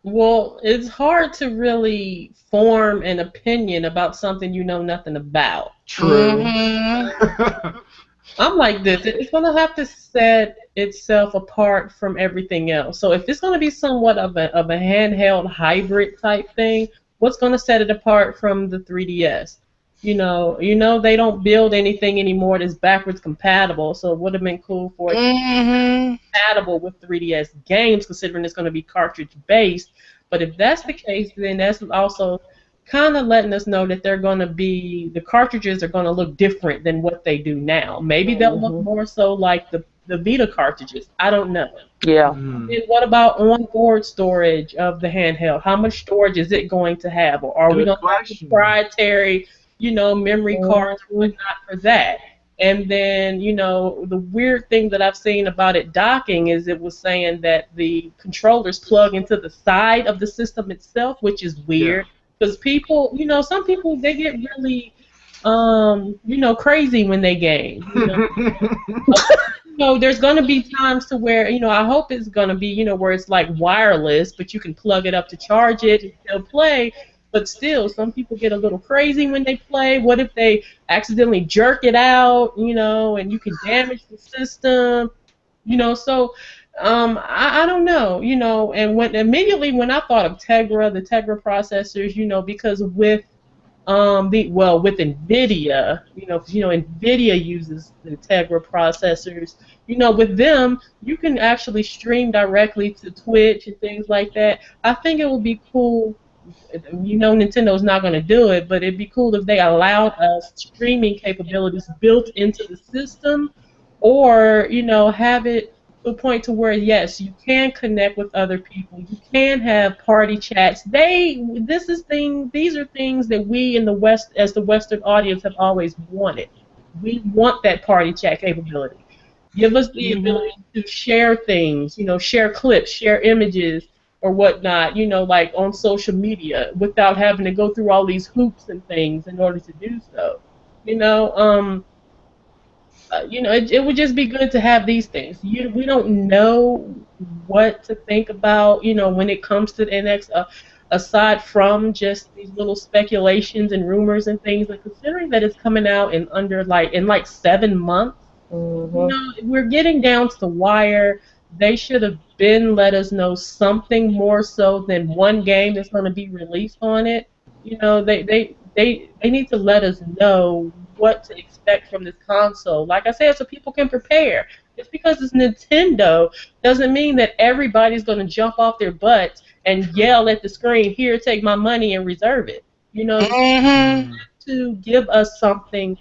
Well, it's hard to really form an opinion about something you know nothing about. True. I'm like this. It's going to have to set itself apart from everything else. So if it's going to be somewhat of a handheld hybrid type thing, what's going to set it apart from the 3DS? You know they don't build anything anymore that's backwards compatible. So it would have been cool for it to be compatible with 3DS games, considering it's going to be cartridge based. But if that's the case, then that's also kind of letting us know that the cartridges are going to look different than what they do now. Maybe they'll look more so like the Vita cartridges. I don't know. Yeah. And what about onboard storage of the handheld? How much storage is it going to have? Or are we going to have proprietary, memory cards or whatnot for that? And then, the weird thing that I've seen about it docking is it was saying that the controllers plug into the side of the system itself, which is weird. Because people, some people, they get really, crazy when they game. There's going to be times to where, I hope it's going to be, where it's like wireless, but you can plug it up to charge it and still play. But still, some people get a little crazy when they play. What if they accidentally jerk it out, and you can damage the system, so I don't know, and immediately when I thought of the Tegra processors, because with with NVIDIA, NVIDIA uses the Tegra processors. With them, you can actually stream directly to Twitch and things like that. I think it would be cool. Nintendo's not going to do it, but it'd be cool if they allowed us streaming capabilities built into the system, or have it to a point to where yes, you can connect with other people, you can have party chats. These are things that we in the West, as the Western audience, have always wanted. We want that party chat capability. Give us the ability to share things, share clips, share images, or whatnot, like on social media, without having to go through all these hoops and things in order to do so. It would just be good to have these things. We don't know what to think about, when it comes to the NX, aside from just these little speculations and rumors and things. And considering that it's coming out in in 7 months, we're getting down to the wire. They should have let us know something more so than one game that's going to be released on it. They need to let us know what to expect from this console. Like I said, so people can prepare. Just because it's Nintendo doesn't mean that everybody's going to jump off their butts and yell at the screen, "Here, take my money and reserve it." To give us something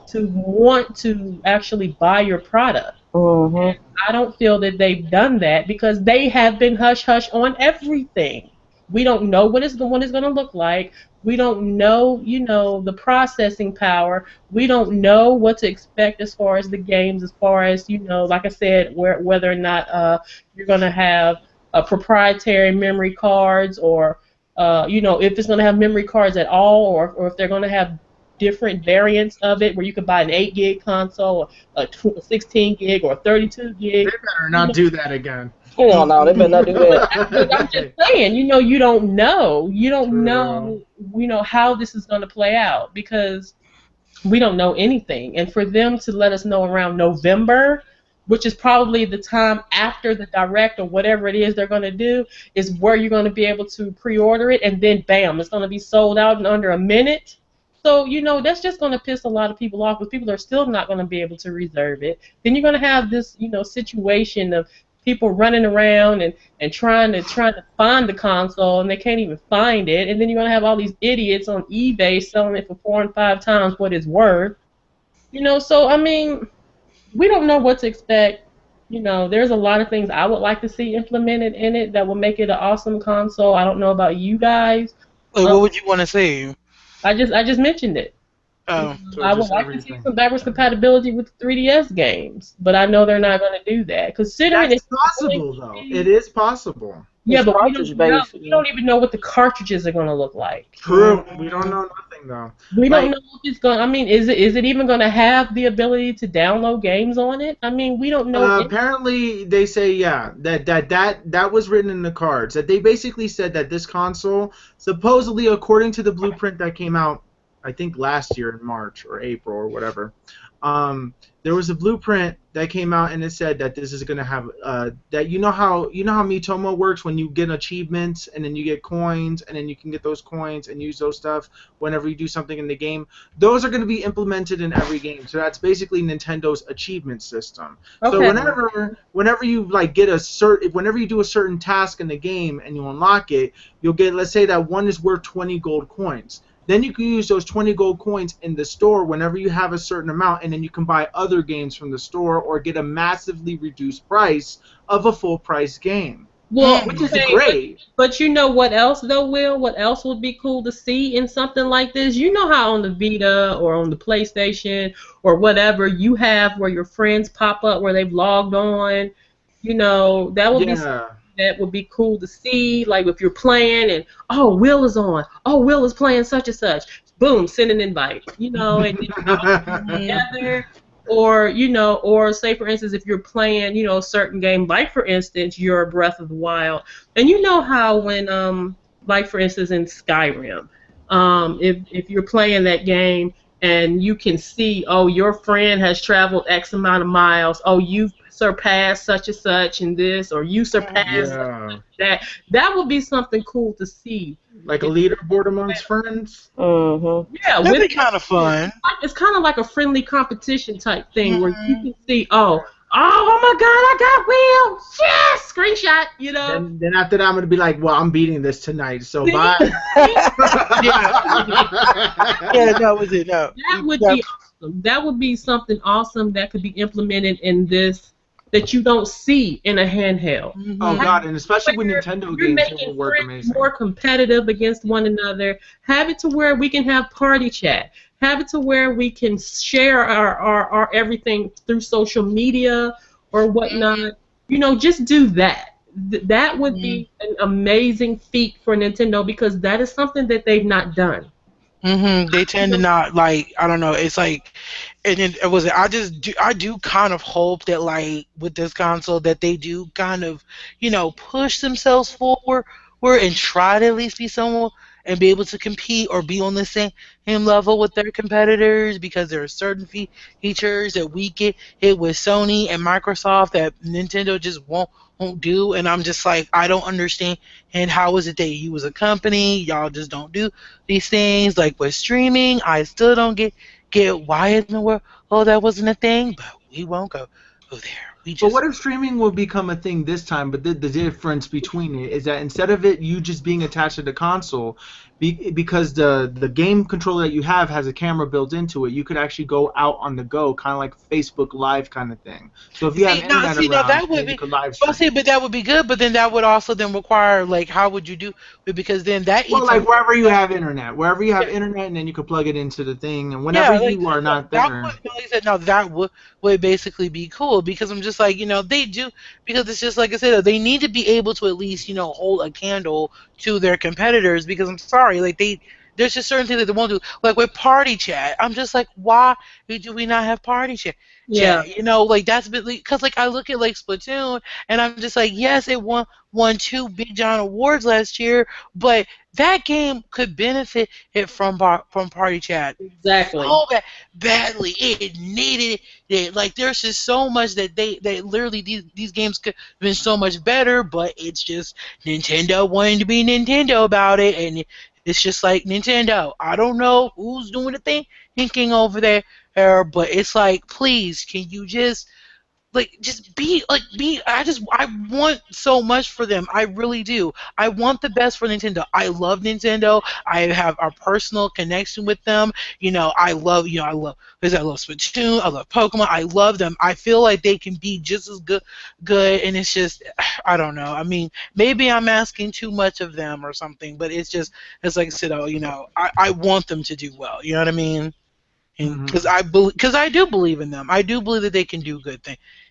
to want to actually buy your product. I don't feel that they've done that because they have been hush-hush on everything. We don't know what it's going to look like. We don't know, the processing power. We don't know what to expect as far as the games, as far as, like I said, whether or not you're going to have proprietary memory cards, or, if it's going to have memory cards at all, or if they're going to have different variants of it where you could buy an 8 gig console, a 16 gig, or a 32 gig. They better not do that again. Hell no, they better not do that. I'm just saying, you don't know. You don't know, how this is going to play out, because we don't know anything. And for them to let us know around November, which is probably the time after the Direct or whatever it is they're going to do, is where you're going to be able to pre-order it, and then bam, it's going to be sold out in under a minute. So, that's just going to piss a lot of people off, because people are still not going to be able to reserve it. Then you're going to have this, situation of people running around and trying to find the console, and they can't even find it. And then you're going to have all these idiots on eBay selling it for 4 and 5 times what it's worth. So, I mean, we don't know what to expect. There's a lot of things I would like to see implemented in it that will make it an awesome console. I don't know about you guys. What would you want to see? I just mentioned it. Oh. So I would just like to see everything. some backwards compatibility with 3DS games, but I know they're not going to do that. Considering That's it's going possible to though. It be, is possible. yeah, It's but we cartridge don't know. based. We don't even know what the cartridges are going to look like. True. We don't Mm. know nothing though. We don't Like know if it's going. I mean, is it even going to have the ability to download games on it? I mean, we don't know. apparently they say yeah that was written in the cards that they basically said that this console supposedly according to the blueprint that came out I think last year in March or April or whatever. There was a blueprint that came out and it said that this is gonna have that you know how Mitomo works when you get achievements and then you get coins and then you can get those coins and use those stuff whenever you do something in the game. Those are going to be implemented in every game. So that's basically Nintendo's achievement system. So Okay. whenever you like get whenever you do a certain task in the game and you unlock it, you'll get, let's say that one is worth 20 gold coins. Then you can use those 20 gold coins in the store whenever you have a certain amount, and then you can buy other games from the store or get a massively reduced price of a full price game, Well, which is okay, great. but you know what else though, Will? What else would be cool to see in something like this? You know how on the Vita or on the PlayStation or whatever you have where your friends pop up where they've logged on. You know, that would be something Yeah. that would be cool to see. Like if you're playing and oh, Will is on. Oh, Will is playing such and such. Boom, send an invite. You know, and then together. Or, or say for instance, if you're playing, a certain game, like for instance, your Breath of the Wild, and you know how when, like for instance, in Skyrim, if you're playing that game and you can see, oh, your friend has traveled X amount of miles, oh, you've surpassed such and such in this, or you surpassed such Yeah. that, that would be something cool to see. Like a leaderboard amongst friends. Mm-hmm. Yeah, That'd with be kind of fun. it's kind of like a friendly competition type thing where you Mm. can see, oh my God, I got Will, yes, screenshot, Then after that, I'm gonna be like, well, I'm beating this tonight, so See? bye. Yeah, that was it. No. That would be awesome. That would be something awesome that could be implemented in this that you don't see in a handheld. Oh Mm-hmm. God, and especially with Where Nintendo you're games, it making will work friends amazing. more competitive against one another. Have it to where we can have party chat. Have it to where we can share our everything through social media or whatnot. Just do that. That would be an amazing feat for Nintendo because that is something that they've not done. They tend to not like. I don't know. It's like, and then it was. I do kind of hope that like with this console that they do kind of, push themselves forward, and try to at least be someone and be able to compete or be on the same level with their competitors because there are certain features that we get hit with Sony and Microsoft that Nintendo just won't do, and I'm just like I don't understand. And how is it that you as a company y'all just don't do these things like with streaming? I still don't get why in the world that wasn't a thing, but we won't go there. We But just what if streaming will become a thing this time? But the difference between it is that instead of it you just being attached to the console, because the game controller that you have has a camera built into it, you could actually go out on the go, kind of like Facebook Live kind of thing. So if you have internet see now around, that would then you be could live well stream. see, but that would be good. But then that would also then require like how would you do? Because then that Well, eats like up. wherever you have internet, and then you could plug it into the thing, and whenever Yeah, like you are not that there. would no, he said no, that would basically be cool because I'm just like, they do because it's just like I said, they need to be able to at least, hold a candle to their competitors because I'm sorry, like there's just certain things that they won't do. Like with party chat, I'm just like, why do we not have party chat? Yeah, Like that's because like I look at like Splatoon and I'm just like, yes, it won 2 Big John awards last year, but that game could benefit it from party chat exactly. so badly. It needed it. Like there's just so much that literally these games could have been so much better, but it's just Nintendo wanting to be Nintendo about it, and it's just like Nintendo. I don't know who's doing the thinking over there, but it's like, please, can you just just be I want so much for them. I really do. I want the best for Nintendo. I love Nintendo. I have a personal connection with them. I love because I love Splatoon, I love Pokemon, I love them. I feel like they can be just as good, and it's just I don't know. I mean, maybe I'm asking too much of them or something, but it's like I said, I want them to do well. You know what I mean? and because I do believe in them. I do believe that they can do good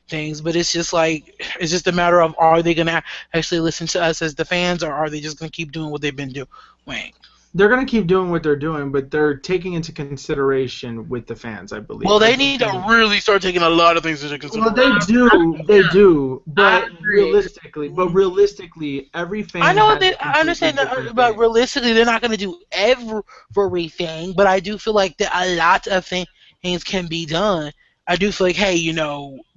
things, but it's just like it's just a matter of are they gonna actually listen to us as the fans, or are they just gonna keep doing what they've been doing? They're going to keep doing what they're doing, but they're taking into consideration with the fans, I believe. Well, they need to really start taking a lot of things into consideration. Well, they do, but realistically, every fan. I know I understand that, but realistically, they're not going to do everything. But I do feel like that a lot of things can be done. I do feel like, hey,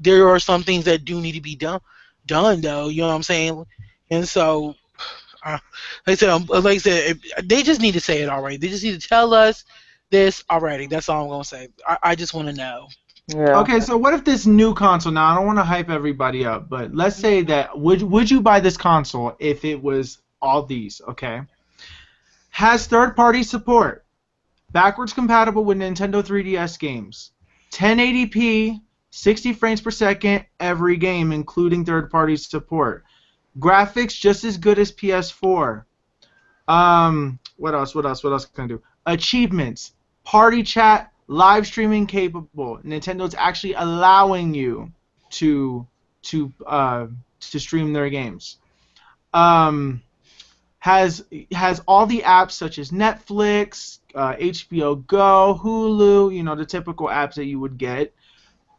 there are some things that do need to be done though. You know what I'm saying? And so. Like I said, they just need to say it already. They just need to tell us this already. That's all I'm gonna say. I just want to know. Yeah. Okay, so what if this new console? Now I don't want to hype everybody up, but let's say that would you buy this console if it was all these? Okay, has third-party support, backwards compatible with Nintendo 3DS games, 1080p, 60 frames per second every game, including third-party support. Graphics just as good as PS4. What else can I do? Achievements. Party chat. Live streaming capable. Nintendo's actually allowing you to stream their games. Has all the apps such as Netflix, HBO Go, Hulu. The typical apps that you would get.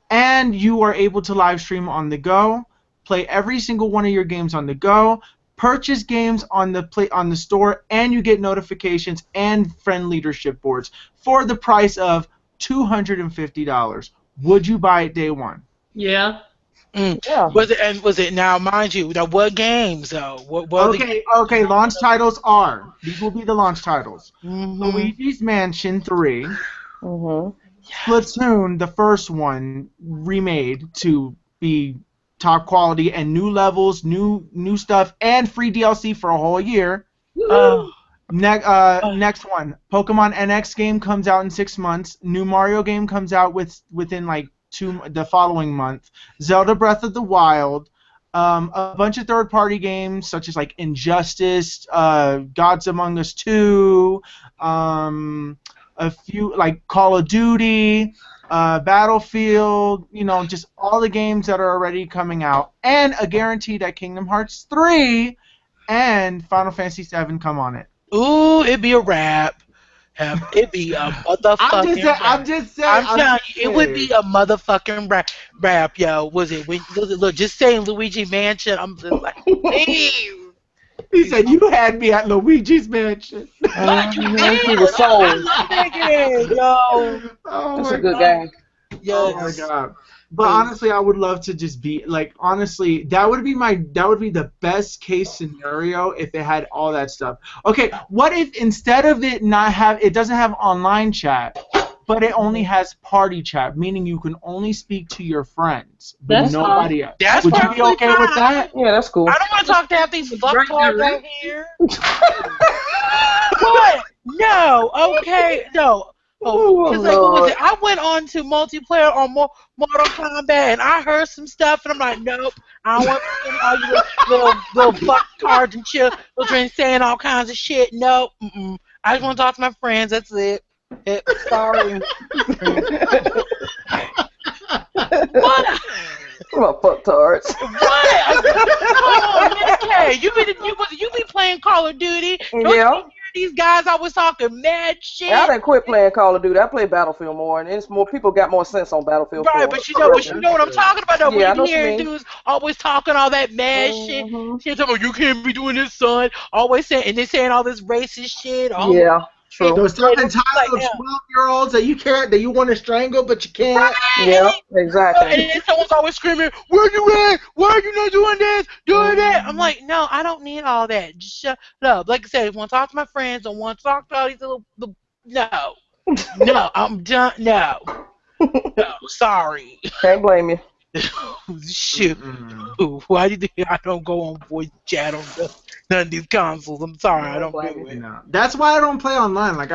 And you are able to live stream on the go. Play every single one of your games on the go, purchase games on the store, and you get notifications and friend leadership boards for the price of $250. Would you buy it day one? Yeah. Yeah. Was it now? Mind you, now what games though? Okay. Launch titles are these will be the launch titles. Luigi's Mansion 3. Splatoon, the first one, remade to be top quality and new levels, new stuff, and free DLC for a whole year. Next one, Pokemon NX game comes out in 6 months. New Mario game comes out within like the following month. Zelda Breath of the Wild. A bunch of third-party games such as like Injustice, Gods Among Us 2, a few like Call of Duty. Battlefield, just all the games that are already coming out, and a guarantee that Kingdom Hearts 3 and Final Fantasy 7 come on it. Ooh, it'd be a wrap. It'd be a motherfucking I'm just saying. I'm telling you, it would be a motherfucking rap, yo. Was it? Look, just saying Luigi Mansion, I'm just like, please. He said, you had me at Luigi's Mansion. He was sold. I love that game, yo. That's a good game. Yes. Oh my god. But honestly, I would love to just be like, honestly, that would be the best case scenario if it had all that stuff. Okay, what if instead of it doesn't have online chat, but it only has party chat, meaning you can only speak to your friends, but nobody else. Would you be okay with that? Yeah, that's cool. I don't want to talk to half these fucktards out here. What? No. Okay. No. Because what was it? I went on to multiplayer on Mortal Kombat, and I heard some stuff, and I'm like, nope, I don't want to see all you little fucktards and children saying all kinds of shit. Nope. I just want to talk to my friends. That's it. Sorry. What? What fucktards? What? Oh, okay. You be playing Call of Duty? Yeah. These guys always talking mad shit. I done quit playing Call of Duty. I play Battlefield more, and it's more people got more sense on Battlefield. Right, but you know what I'm talking about though. Yeah, when you hear dudes always talking all that mad shit, talking about you can't be doing this, son. Always saying, and they're saying all this racist shit. Yeah. True. Those talking entitled 12-year-olds that you want to strangle, but you can't. Right. Yeah, exactly. And then someone's always screaming, "Where you at? Why are you not doing this? Doing that?" I'm like, no, I don't need all that. Just shut up. Like I said, I want to talk to my friends. I want to talk to all these little. No, I'm done. No, sorry. Can't blame you. Shoot. Why do you think I don't go on voice chat on none of these consoles? I'm sorry, I don't do it. No. That's why I don't play online. Like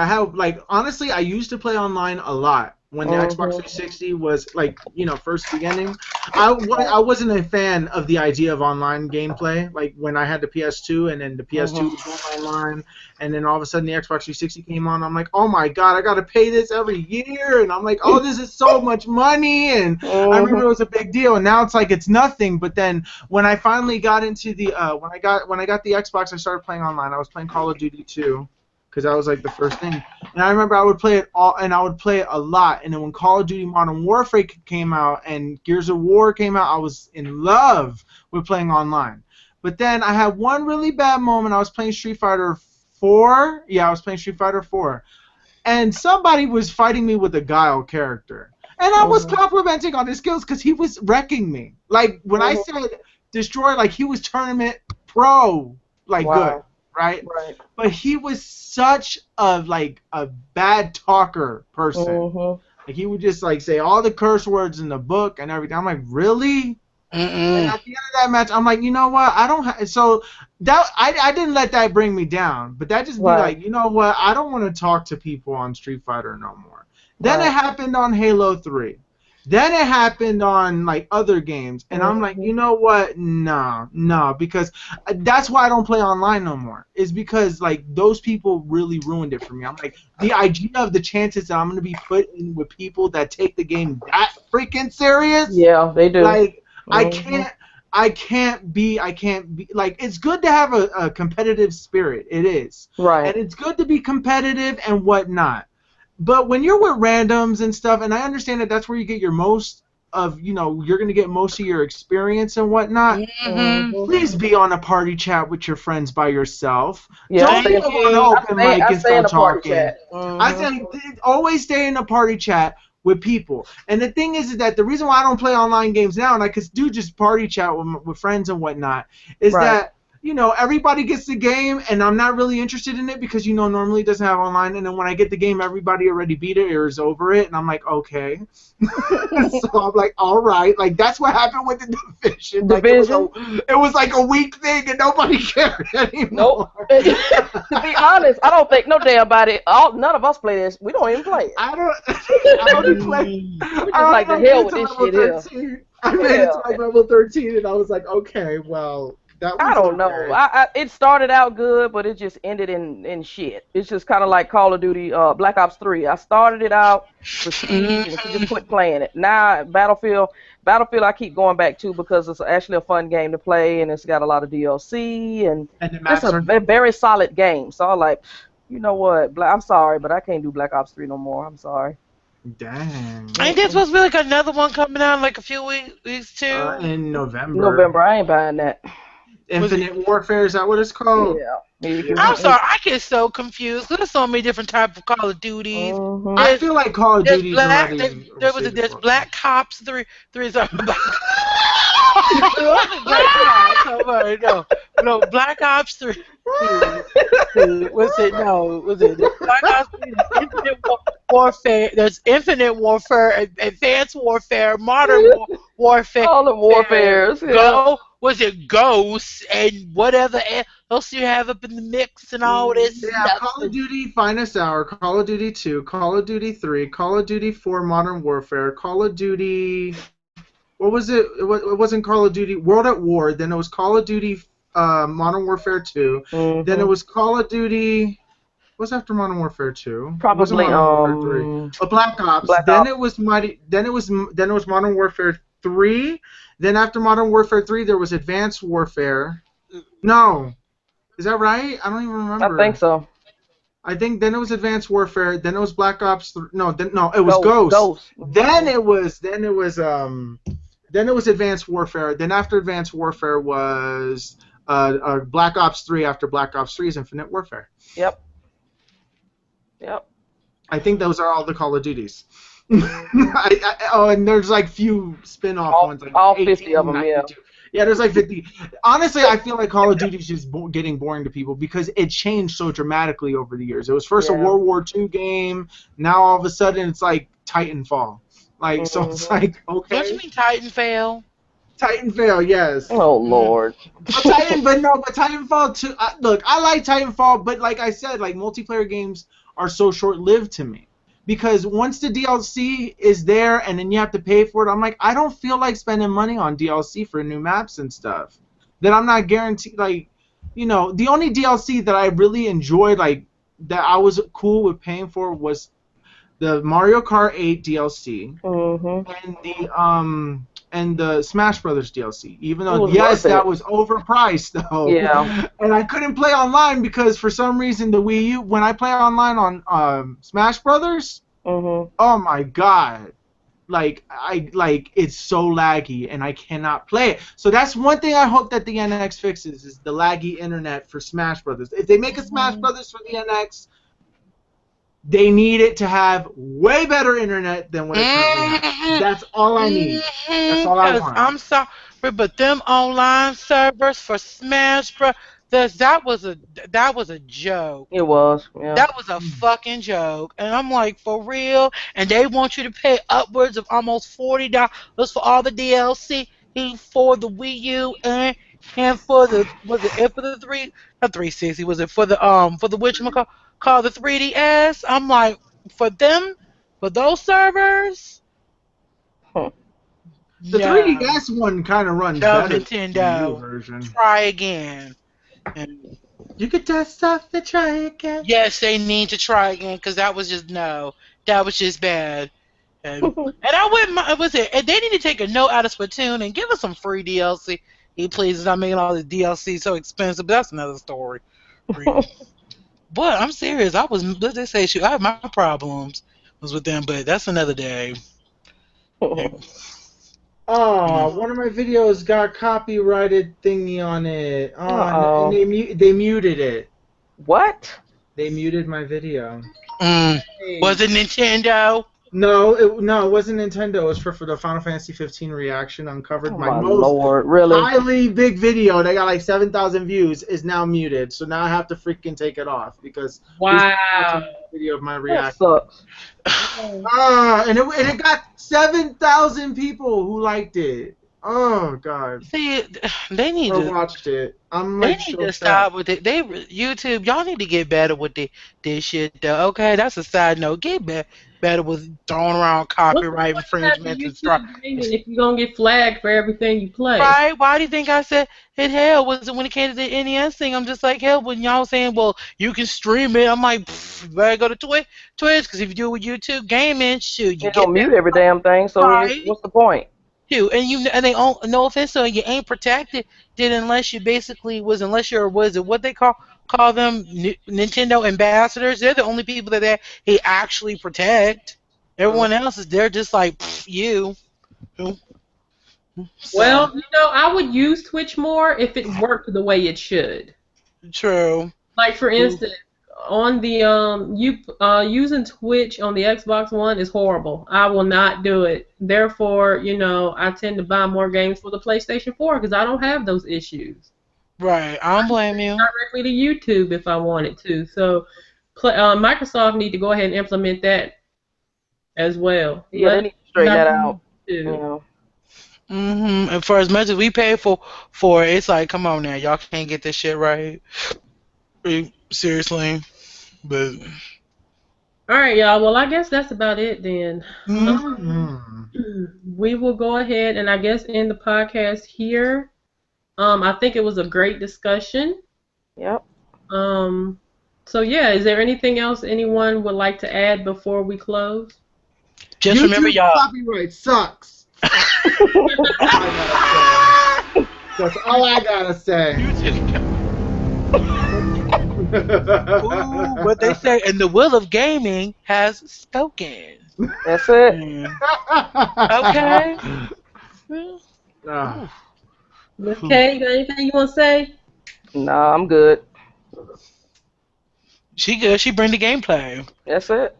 honestly, I used to play online a lot, when the Xbox 360 was like, first beginning. I wasn't a fan of the idea of online gameplay. Like when I had the PS2 and then the PS2 was going online, and then all of a sudden the Xbox 360 came on. I'm like, oh my god, I gotta pay this every year, and I'm like, oh, this is so much money, and I remember it was a big deal. And now it's like it's nothing. But then when I finally got into the when I got the Xbox, I started playing online. I was playing Call of Duty 2. Because that was like the first thing, and I remember I would play it all, and I would play it a lot. And then when Call of Duty Modern Warfare came out and Gears of War came out, I was in love with playing online. But then I had one really bad moment. I was playing Street Fighter 4. Yeah, I was playing Street Fighter 4, and somebody was fighting me with a Guile character, and I was complimenting on his skills because he was wrecking me. Like when I said destroy, like he was tournament pro, like good. Right? But he was such a bad talker person. Like he would just like say all the curse words in the book and everything. I'm like, really? And at the end of that match, I'm like, you know what? I don't. So that I didn't let that bring me down, but that just be like, you know what? I don't want to talk to people on Street Fighter no more. Then it happened on Halo 3. Then it happened on like other games, and I'm like, you know what? No, because that's why I don't play online no more. Is because like those people really ruined it for me. I'm like, the idea of the chances that I'm gonna be put in with people that take the game that freaking serious. Yeah, they do. Like I can't be like, it's good to have a competitive spirit. It is. Right. And it's good to be competitive and whatnot. But when you're with randoms and stuff, and I understand that that's where you get your most of, you're going to get most of your experience and whatnot, please be on a party chat with your friends by yourself. Yeah, don't be on an open mic and start talking. I say always stay in a party chat with people. And the thing is that the reason why I don't play online games now, and I could do just party chat with friends and whatnot, is that everybody gets the game, and I'm not really interested in it because, normally it doesn't have online, and then when I get the game, everybody already beat it or is over it, and I'm like, okay. So I'm like, all right. Like, that's what happened with the Division. Like, it was like a week thing, and nobody cared anymore. Nope. To be honest, I don't think no damn body. None of us play this. We don't even play it. I don't even play. We're just like, the hell with this shit here. I made it to like level 13, and I was like, okay, well... I don't know. It started out good, but it just ended in shit. It's just kind of like Call of Duty, Black Ops 3. I started it out for speed, and just quit playing it. Now Battlefield, I keep going back to because it's actually a fun game to play, and it's got a lot of DLC, and it's a very solid game. So I'm like, you know what? I'm sorry, but I can't do Black Ops 3 no more. I'm sorry. Dang. Ain't there supposed to be like another one coming out in like a few weeks too? In November. I ain't buying that. Infinite Warfare, is that what it's called? Yeah. I'm sorry, I get so confused. There's so many different types of Call of Duties. I feel like Call of Duty. There's Black Ops 3. No, Black Ops 3. Was it Black Ops 3? Infinite Warfare. There's Infinite Warfare, Advanced Warfare, Modern Warfare. All the warfares. Was it Ghosts and whatever else you have up in the mix and all this stuff? Call of Duty Finest Hour, Call of Duty 2, Call of Duty 3, Call of Duty 4 Modern Warfare, Call of Duty... What was it? It wasn't Call of Duty World at War. Then it was Call of Duty Modern Warfare 2. Then it was Call of Duty... What's after Modern Warfare 2? Probably Modern Warfare 3. Black Ops. Then it was Modern Warfare 3. Then after Modern Warfare 3, there was Advanced Warfare. No. Is that right? I don't even remember. I think so. I think then it was Advanced Warfare. Then it was Black Ops 3. No, it was Ghost. Then it was Advanced Warfare. Then after Advanced Warfare was Black Ops 3. After Black Ops 3 is Infinite Warfare. Yep. I think those are all the Call of Duties. And there's like few spin-off ones. Like all 50 of them, 92. Yeah, there's like 50. Honestly, I feel like Call of Duty is just getting boring to people because it changed so dramatically over the years. It was first a World War II game. Now all of a sudden it's like Titanfall. Like so, it's like okay. Don't you mean Titanfall? Titanfall, yes. Oh Lord. But Titanfall 2. Look, I like Titanfall, but like I said, like multiplayer games are so short-lived to me. because once the DLC is there and then you have to pay for it, I'm like, I don't feel like spending money on DLC for new maps and stuff that I'm not guaranteed. Like, you know, the only DLC that I really enjoyed, like that I was cool with paying for, was the Mario Kart 8 DLC and the Smash Brothers DLC. Even though yes, that was overpriced though. Yeah. And I couldn't play online because for some reason the Wii U, when I play online on Smash Brothers, oh my god, like it's so laggy and I cannot play it. So that's one thing I hope that the NX fixes, is the laggy internet for Smash Brothers. If they make a Smash Brothers for the NX, they need it to have way better internet than what it currently has. That's all I need. That's all I want. I'm sorry, but them online servers for Smash Bros. That was a joke. It was, yeah. That was a fucking joke, and I'm like, for real? And they want you to pay upwards of almost $40 for all the DLC for the Wii U and for the for the not 360, was it for the whatchamacallit, called the 3DS? I'm like, for those servers. The 3DS one kind of runs better. Nintendo version. Try again. And you could test stuff to try again. Yes, they need to try again, because that was just bad. And I wouldn't mind. And they need to take a note out of Splatoon and give us some free DLC. Please, not making all the DLC so expensive. But that's another story. But I'm serious. I had my problems with them, but that's another day. Oh, one of my videos got copyrighted thingy on it. Oh, and they muted it. What? They muted my video. Was it Nintendo? No, it wasn't Nintendo. It was for the Final Fantasy 15 reaction uncovered. My most Lord, really? highly big video that got like 7,000 views is now muted. So now I have to freaking take it off because video of my reaction. That sucks. And it got 7,000 people who liked it. Oh god. See, they need to watched it. They need to stop with it. YouTube, y'all need to get better with this shit though. Okay, that's a side note. Get better with throwing around copyright infringement and stuff. If you're gonna get flagged for everything you play. Right? Why do you think I said it? Hell, was it when it came to the NES thing? I'm just like, hell, when y'all saying, well, you can stream it, I'm like, you better go to Twitch, because if you do it with YouTube gaming, shoot, you don't mute every damn thing. So what's the point? And they own, no offense, so you ain't protected then unless you're what they call them Nintendo ambassadors. They're the only people that they actually protect. Everyone else is they're just like you. So. Well, I would use Twitch more if it worked the way it should. True. Like for instance, on the using Twitch on the Xbox One is horrible. I will not do it. Therefore, I tend to buy more games for the PlayStation 4 because I don't have those issues. Right. I don't blame you. Directly to YouTube if I wanted to. So, Microsoft need to go ahead and implement that as well. Yeah, they need to straighten that out. And for as much as we pay for it, it's like, come on now, y'all can't get this shit right. Seriously. But all right, y'all. Well, I guess that's about it then. We will go ahead and I guess end the podcast here. I think it was a great discussion. Yep. So yeah, is there anything else anyone would like to add before we close? Just remember, y'all. Copyright sucks. That's all I gotta say. Ooh, what they say, and the will of gaming has spoken. That's it. Okay. Okay, you got anything you want to say? Nah, I'm good. She good. She bring the gameplay. That's it.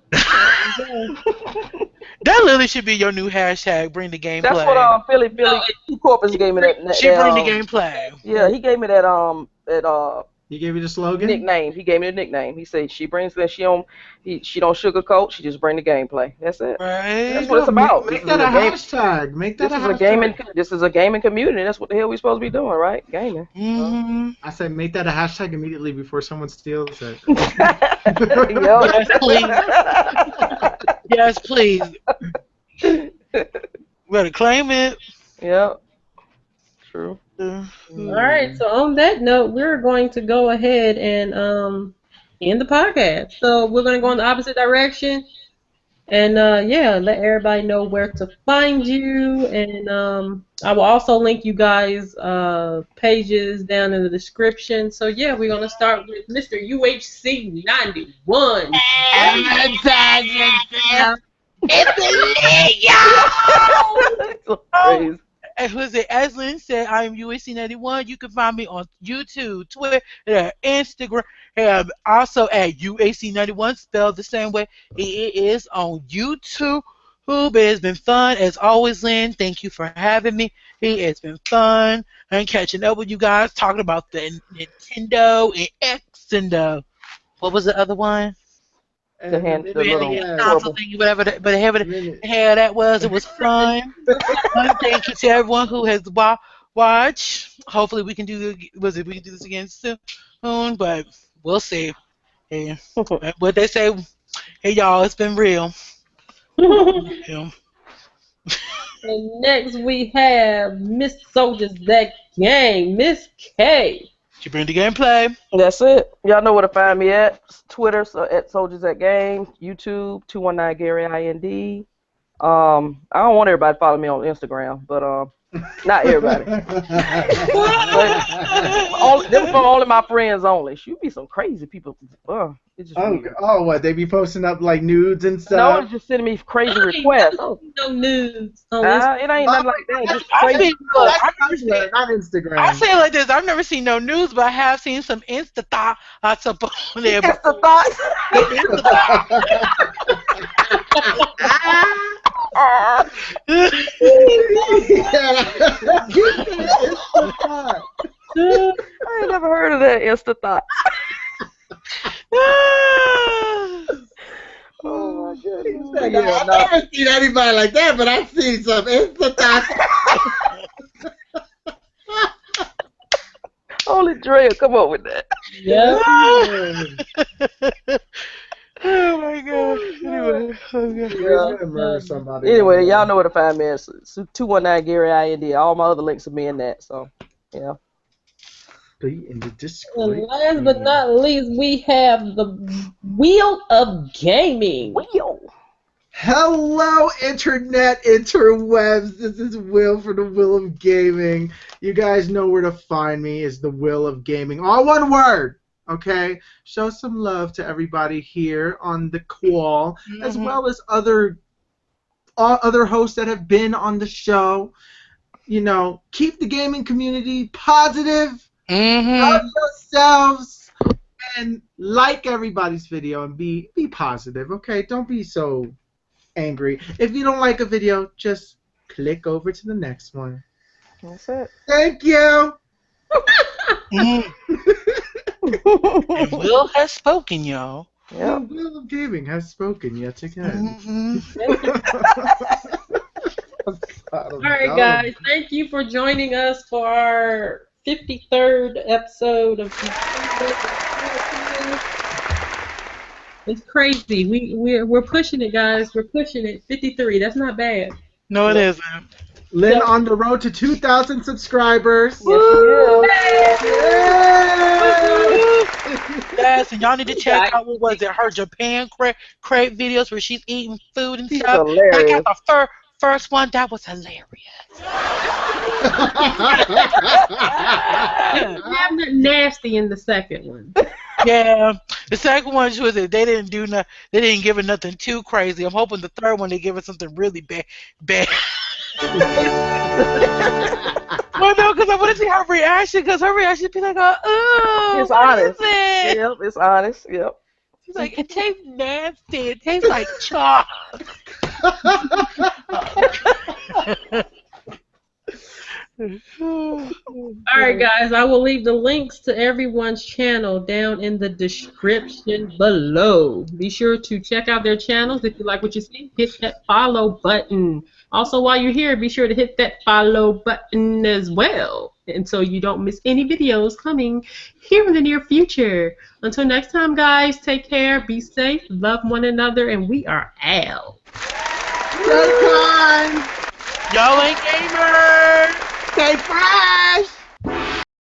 That literally should be your new hashtag. Bring the gameplay. That's what Philly Corpus gave me that. She bring the gameplay. Yeah, he gave me that He gave you the slogan? Nickname. He gave me the nickname. He said she brings that she don't sugarcoat. She just bring the gameplay. That's it. Right. That's what it's about. Make that a hashtag. Make that a hashtag. This is a gaming community. That's what the hell we supposed to be doing, right? Gaming. I said make that a hashtag immediately before someone steals it. Yes, please. Better claim it. Yep. True. All right. So on that note, we're going to go ahead and end the podcast. So we're going to go in the opposite direction, and let everybody know where to find you. And I will also link you guys pages down in the description. So yeah, we're going to start with Mr. UHC91. As Lynn said, I am UHC91. You can find me on YouTube, Twitter, Instagram, and also at UHC91, spelled the same way it is on YouTube. It has been fun. As always, Lynn, thank you for having me. It has been fun. And catching up with you guys, talking about the Nintendo and X and what was the other one? The little console thing, whatever the hell that was. It was fun. Thank you to everyone who has watched. Hopefully we can do this again soon, but we'll see. Hey, what they say, hey y'all, it's been real. And next we have Miss Soldiers That Gang, Miss K. She bring the gameplay. That's it. Y'all know where to find me at Twitter, so at Soldiers That Game, YouTube 219 Gary IND. I don't want everybody to follow me on Instagram, but not everybody. Them for only my friends only. Should be some crazy people. It's just what? They be posting up like nudes and stuff? No, it's just sending me crazy requests. No nudes. It ain't nothing like that. Just crazy. Not Instagram. I say it like this. I've never seen no news, but I have seen some Insta thoughts up on there. Insta thoughts. I ain't never heard of that Insta thought. Oh my goodness. I've never seen anybody like that, but I've seen some Insta thoughts. Only Drea come up with that. Yeah. Oh my god. Anyway, y'all know where to find me. It's 219 Gary IND. All my other links will be in that. So, yeah. Be in the Discord. And last but not least, we have the Wheel of Gaming. Hello, internet interwebs. This is Will for the Will of Gaming. You guys know where to find me. Is the Will of Gaming. All one word. Okay, show some love to everybody here on the call, as well as other hosts that have been on the show. You know, keep the gaming community positive. Love yourselves and like everybody's video and be positive. Okay, don't be so angry. If you don't like a video, just click over to the next one. That's it. Thank you. And Will has spoken, y'all. Yep. The Will of Gaming has spoken yet again. All right, guys. Thank you for joining us for our 53rd episode of. It's crazy. We're pushing it, guys. We're pushing it. 53. That's not bad. No, it isn't. Lynn on the road to 2,000 subscribers. Yes, and y'all need to check out what was it? Her Japan crate videos where she's eating food and stuff. Hilarious. I got the first one. That was hilarious. I'm not nasty in the second one. Yeah, the second one was it. They didn't do nothing. They didn't give her nothing too crazy. I'm hoping the third one they give her something really bad. Well, no, because I want to see her reaction. Because her reaction be like, "Oh, it's honest." Yep, it's honest. Yep. She's like, "It tastes nasty. It tastes like chalk." All right, right, guys. I will leave the links to everyone's channel down in the description below. Be sure to check out their channels. If you like what you see, hit that follow button. Also, while you're here, be sure to hit that follow button as well, and so you don't miss any videos coming here in the near future. Until next time, guys, take care, be safe, love one another, and we are out. Y'all ain't gamers. Stay fresh.